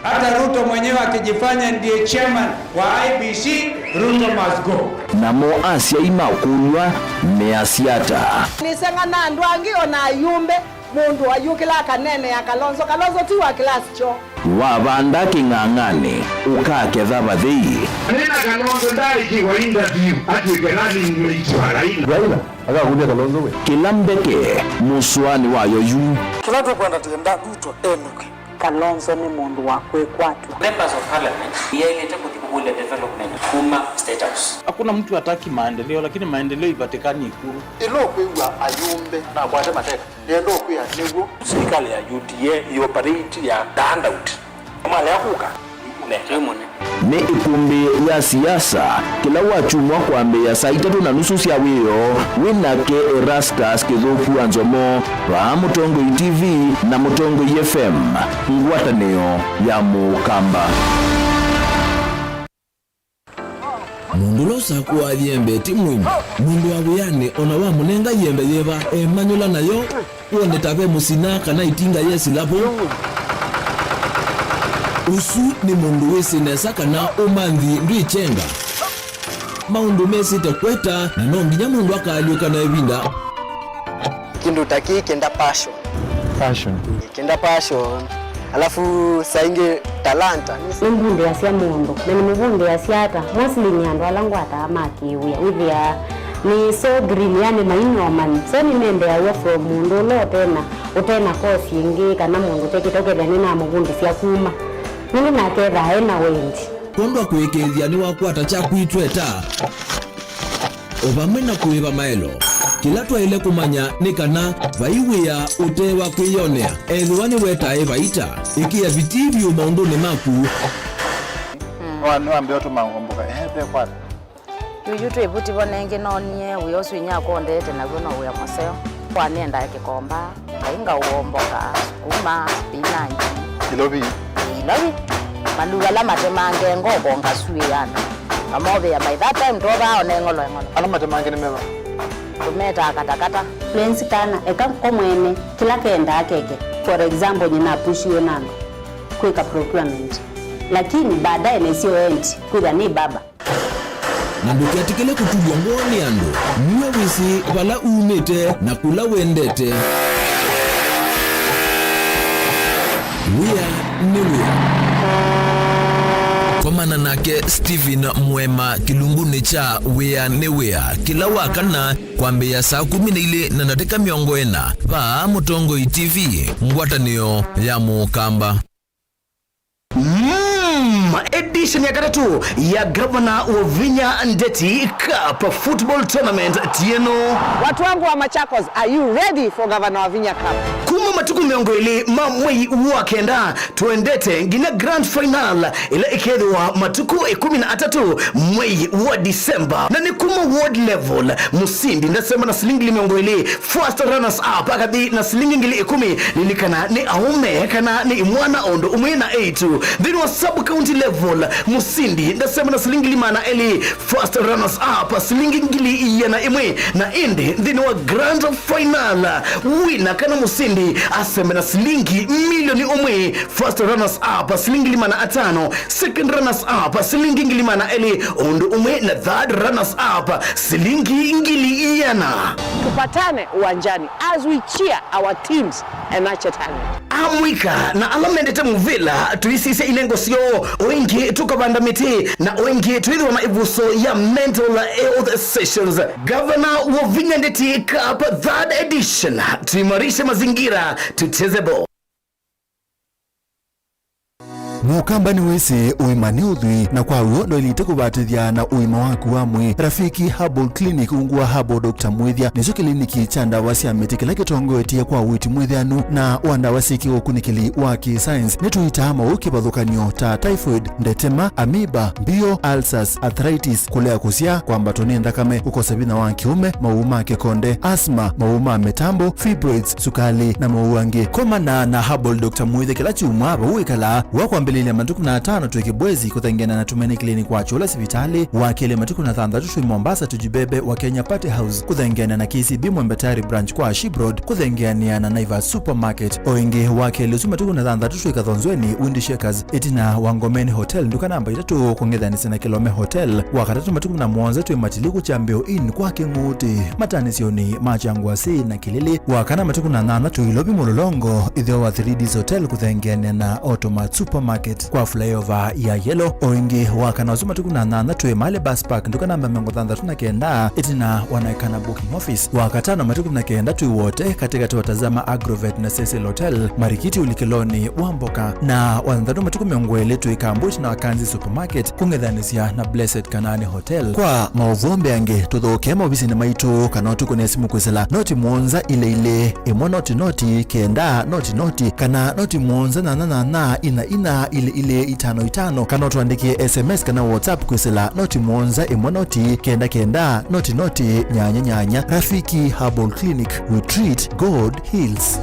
Hata Ruto mwenyewe akijifanya ndiye chairman wa IBC, Ruto must go. Na mo Asia imakulwa measiata. Nisenga na ndwangi ona yumbe mundu ayukila kanene ya Kalonzo tu wa class cho. Wabanda king'ang'ane ukaketha bathii. Nina Kalonzo ndai kiwa interview ati kelani nimeitwa Raila. Akakuja Kalonzo we. Kilambeke muswani wayo yu. Tunataka kwenda tenda Ruto enuke. Kalonzo ni mundu wa kwekwatu. Members of parliament yailete kutikubulia development kuma state house. Hakuna mtu hataki maendeleo, lakini maendeleo ipatikani Ikulu. Ilo kwewa ayumbe na kwate mateka. Ndio kweya newo Serikali ya UDA operate ya handout. Kama leo kuka ni ikumbi ya siasa kila wachumwa kwambe ya saa 3:30 cia wiyo winake Erastus Kithuku Anzomo wa Mutongo TV na Mutongo FM ngwatanio ya Mukamba. Mundu losa kuwa yembe timwini mundu wa wiyane ona wa munenga yembe yeba emanyula nayo uone tabe musina kana itinga yesi lapo. Usu ni mundu wesinesa kana umanthi ndwichenga maundu mesite kweta na nonginya mundu akaliuka na evinda kindu taki kenda passion alafu sainge talanta ni mbunde ya sia mundu na ni mbunde ya siata mostly ni andu alangu atamakiwia withia ni so green yani mainyoman so ni mende ya from mundu lo tena kosi ingi kana mundu tekitokele nina mugundi sia kuma nini naketha hena wendi kondwa kwikithia ni wakwata cha kwitweta ovamwe na kuiva maelo kila twaile kumanya ni kana vaiwia utewa kwiyonea ethiwa ni wetae vaita ikia vitivyo maunduni maku wambe otu mangomboka ehe kwata yuyu twebuti bonenge nonie uyoswinya kondete naguo no uya maseo kwanienda kikomba ainga uomboka kuma spinach ilobi maluga la matemange ngogo ngasuyana amobe ya by that time toba onengolo ala matemange ni meva tumeta katakata friends kana eka komwene kila kenda akeke for example nyina pushio nando kweka procurement lakini baadaye ni sio end kuja ni baba na ndukiatikele kutulwa ngoni ando mwe wisi wala umete na kula wendete wia ni wia komana nake Steven Mwema kilunguni cha wia ni wia kila wakana kwambia saa 12 na nateka miongo ena va Mutongo TV ngwatanio ya Mukamba. Edition ya 3 ya Gavana Wavinya Ndeti Cup Football Tournament Tieno. Watu wangu wa Machakos, are you ready for Gavana Wavinya Cup? Kuma matuku miongo ili mamwei wakenda tuendete ngine grand final ila ikedwa matuku 13 mwei wa Disemba na ni kuma world level musindi ndasema na silingi miongo ili first runners up akadi na silingi ngili 10 lilikana ni aume kana ni mwana ondo umwena 8 then wa sub county level Musindi ndasema na silingi limana eli first runners up silingi ngili yana imwe na indi ndini wa grand final wina kana Musindi asema na silingi milioni umwe first runners up silingi limana 5 second runners up silingi ngili mana eli undu umwe na third runners up silingi ngili yana. Tupatane uwanjani as we cheer our teams and nurture talent. Amwika na alamendete muvila tuisise inengo sio wengi tukabanda miti na wengi tuidhiwa na ivuso ya mental health sessions. Governor wa Vinyandeti Cup 3rd edition, tuimarishe mazingira tucheze ball. Mukamba ni wese uimani udhui na kwa uondo ilite kubatithia na uima waku wamwe. Rafiki Herbal Clinic ungua Herbal Dr. Mwithia nizo kliniki cha ndawa cia miti kila kitongo etie kwa witi mwithianu na wandawa siki ukunikili wa ki-science nituita mauki bathukanio ta typhoid, ndetema, amoeba, bio, ulcers, arthritis, kulea kusia kwa mbatoni ndakame, ukosebina wa kiume, mauma kekonde, asma, mauma metambo, fibroids, sukali na mauange. Komana na Herbal Dr. Mwithia kila chuma aba uikala wakwa mbelele matuku na 5 tuweke bwezi kutengena na Tumaini Clinic wa Chola Sivitali wakele matuku na 6 tuwe Mombasa tujibebe wa Kenya Party House kutengena na KCB Mwembetari branch kwa Shibroad kutengena na Naivas Supermarket oinge wakele matuku na 6 tuwe Kathonzweni Windy Shakers etina Wangomeni Hotel nduka namba 3 kongedhanisi na Kilome Hotel wakatatu matuku na 1 tuwe Matiliku Chambeo Inn kwa Kinguti matanisioni Machangwasi na Kilili wakana matuku na 8 tuwe Ilobi Mulolongo idhio wa 3Ds Hotel kutengena na Automat Supermarket kwa flyover ya Yellow oingi wakana wazuma tuku na 8 tuwe Male Bus Park nduka namba 39 etina wanaekana booking office wakatano matuku na kenda tuwe wote katika tuwatazama Agrovet na Cecil Hotel Marikiti Ulikiloni Wamboka na wanadhanu matuku miongwele tuwe Kambuchi na Wakanzi Supermarket kungedhanisia na Blessed Kanani Hotel kwa mauvombe yange tuthoke maubisi na maitu kanotu kune simu kwesela noti mwonza ile imo noti kenda noti kana noti mwonza na ina ile 5 kana tuandikie SMS kana WhatsApp kwesela noti mwonza imo noti kenda noti nyanya. Rafiki Herbal Clinic, we treat, God heals.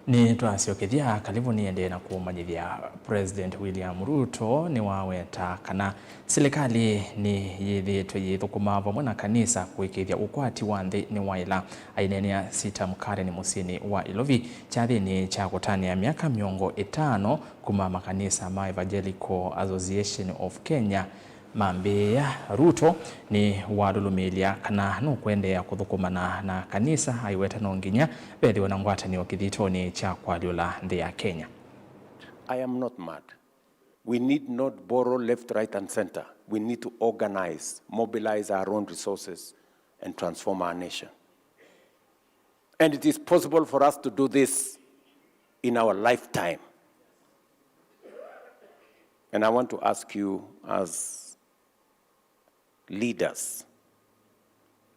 Ni twasiokethia kalibu niende na kumanyithia President William Ruto ni waweta kana serikali ni yithitwe yithukuma vamwe na kanisa kuikithia ukwati wa nthi ni waila ainenia sita mkare ni musini wa Ilovi chathini cha kutania miaka miongo 5 kuma makanisa ma Evangelical Association of Kenya Mambia. Ruto ni wadulumilia kana no kwendea kuthukumana na kanisa aiweta no nginya bethi wana ngwatani okithitoni cha kwaliola nthi ya Kenya. I am not mad. We need not borrow left, right and center. We need to organize, mobilize our own resources and transform our nation. And it is possible for us to do this in our lifetime. And I want to ask you as leaders,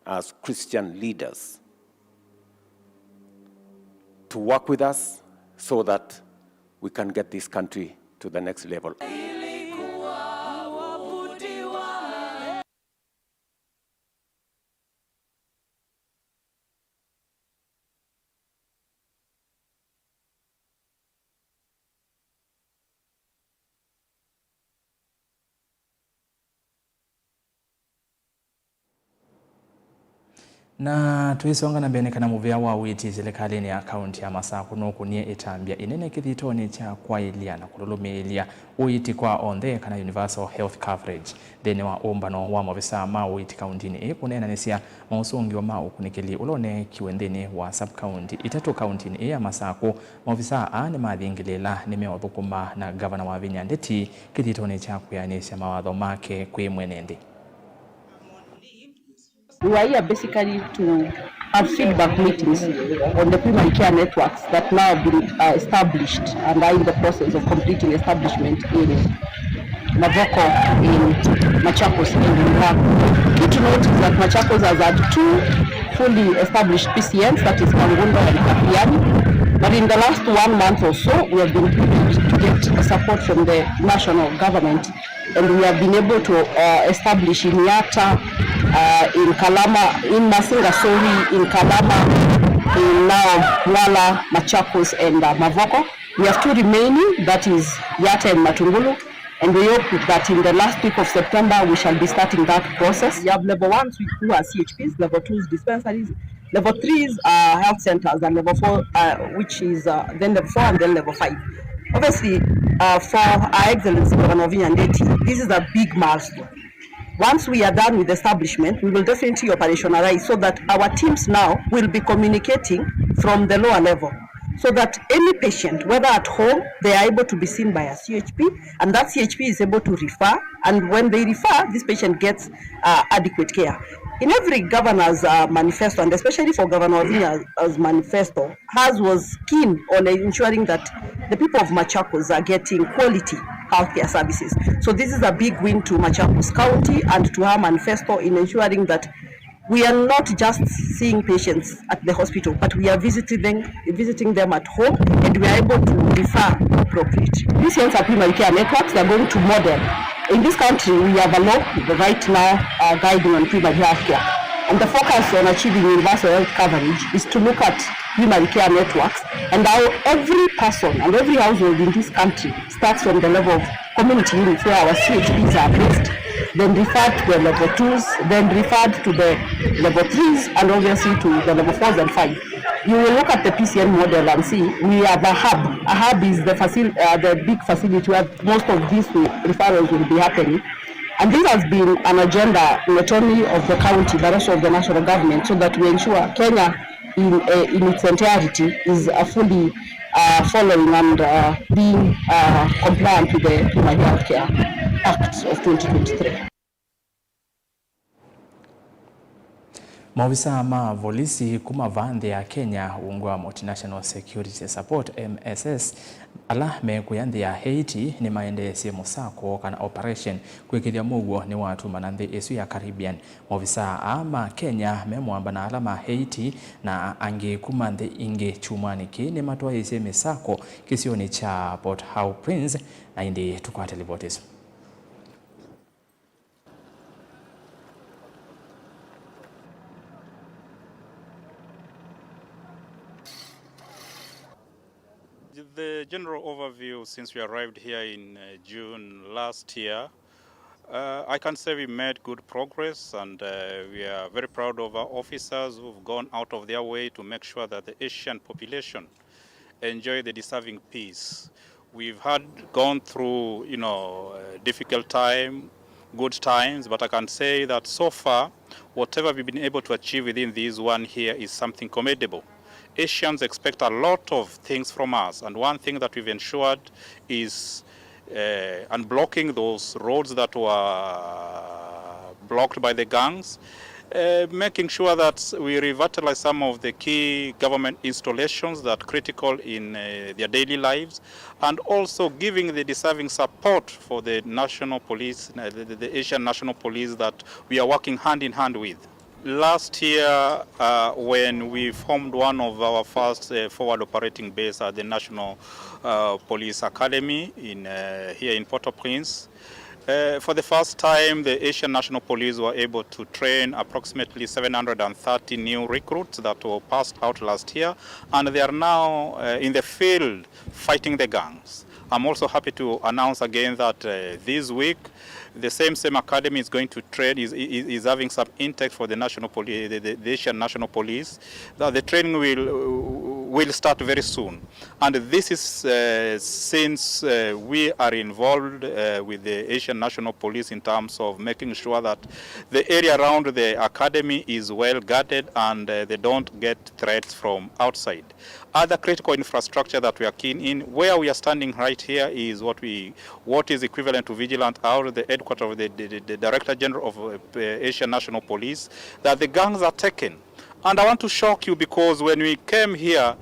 as Christian leaders, to work with us so that we can get this country to the next level. Na tuisonga na mbele kana muvia wa witi serikali ni akaunti ya Masaku no kunie itambia inene kithitoni cha kwailia na kululumilia uiti kwa onthe kana universal health coverage thene wa umbano wa mavisa ma uiti kauntini kunena nesia mausungi wa mau kunikili ulone kiwendeni wa sub county itatu kauntini ya Masaku mavisa ni mathingilela nimewathukuma na governor wa Vinyandeti kithitoni cha kuyanisha mawatho make kwi mwenende. We are here basically to have feedback meetings on the primary care networks that now have been established and are in the process of completing establishment in Mavoko, in Machakos and in Mulago. Key to note is that Machakos has had 2 fully established PCNs, that is Kangundo and Kapiani. But in the last 1 month or so, we have been privileged to get support from the national government, and we have been able to establish in Yatta, in Kalama, in Masinga, sorry, in Kalama, in now Mwala, Machakos, and Mavoko. We have 2 remaining, that is Yata and Matungulu, and we hope that in the last week of September we shall be starting that process. We have level 1s who are CHPs, level 2s dispensaries, level 3s are health centers, and level 4 which is then level 4 and then level 5. Obviously, for Our Excellency Governor Vivian Ndeti, this is a big milestone. Once we are done with establishment, we will definitely operationalize so that our teams now will be communicating from the lower level, so that any patient, whether at home, they are able to be seen by a CHP, and that CHP is able to refer, and when they refer, this patient gets adequate care. In every governor's manifesto, and especially for Governor Vivian's manifesto, hers was keen on ensuring that the people of Machakos are getting quality healthcare services. So this is a big win to Machakos County and to our manifesto in ensuring that we are not just seeing patients at the hospital, but we are visiting them at home, and we are able to refer appropriately. These ones are primary care networks. They are going to model. In this country, we have a law right now guiding on primary health care. And the focus on achieving universal health coverage is to look at primary care networks and how every person and every household in this country starts from the level of community units where our CHPs are based, then referred to the level 2s, then referred to the level 3s, and obviously to the level 4s and 5. You will look at the PCN model and see we have a hub. A hub is the big facility where most of these referrals will be happening. And this has been an agenda not only of the county but also of the national government, so that we ensure Kenya in its entirety is fully following and being compliant with the Primary Health Care Act of 2023. Maofisa ma polisi kuma vande ya Kenya ungwa Multinational Security Support MSS ala mekuyandhi ya Haiti ni maende simu sako kana operation kwikithia muguo ni watu mananthi isu ya Caribbean. Maofisa ama Kenya memwamba na alama Haiti na ange kuma nthi inge chumani ki ni matwa ise misako kisioni cha Port-au-Prince na indi tukwate lipotisu. The general overview since we arrived here in June last year, I can say we made good progress, and we are very proud of our officers who've gone out of their way to make sure that the Asian population enjoy the deserving peace. We've gone through, difficult time, good times, but I can say that so far, whatever we've been able to achieve within this 1 year is something commendable. Asians expect a lot of things from us, and one thing that we've ensured is unblocking those roads that were blocked by the gangs, making sure that we revitalize some of the key government installations that are critical in their daily lives, and also giving the deserving support for the national police, the Asian National Police that we are working hand in hand with. Last year, when we formed one of our first forward operating base at the National Police Academy here in Port-au-Prince, for the first time, the Asian National Police were able to train approximately 730 new recruits that were passed out last year, and they are now in the field fighting the gangs. I'm also happy to announce again that this week, the same academy is going to train, is having some intake for the National Police, the Asian National Police. The training will start very soon. And this is since we are involved with the Asian National Police in terms of making sure that the area around the academy is well guarded and they don't get threats from outside. Other critical infrastructure that we are keen in, where we are standing right here, is what is equivalent to Vigilant Hour, the headquarters of the Director General of Asian National Police, that the gangs are taken. And I want to shock you, because when we came here,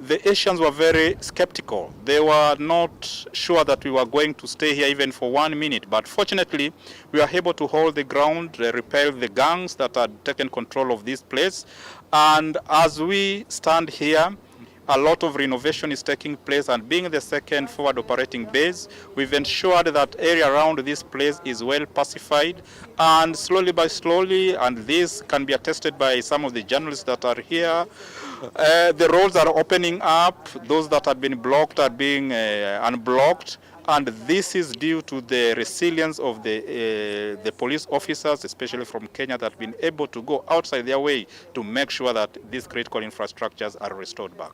the Asians were very skeptical. They were not sure that we were going to stay here even for 1 minute. But fortunately, we were able to hold the ground, repel the gangs that had taken control of this place. And as we stand here, a lot of renovation is taking place, and being the second forward operating base, we've ensured that area around this place is well pacified, and slowly by slowly, and this can be attested by some of the journalists that are here, the roads are opening up, those that had been blocked are being unblocked, and this is due to the resilience of the police officers, especially from Kenya, that have been able to go outside their way to make sure that these critical infrastructures are restored back.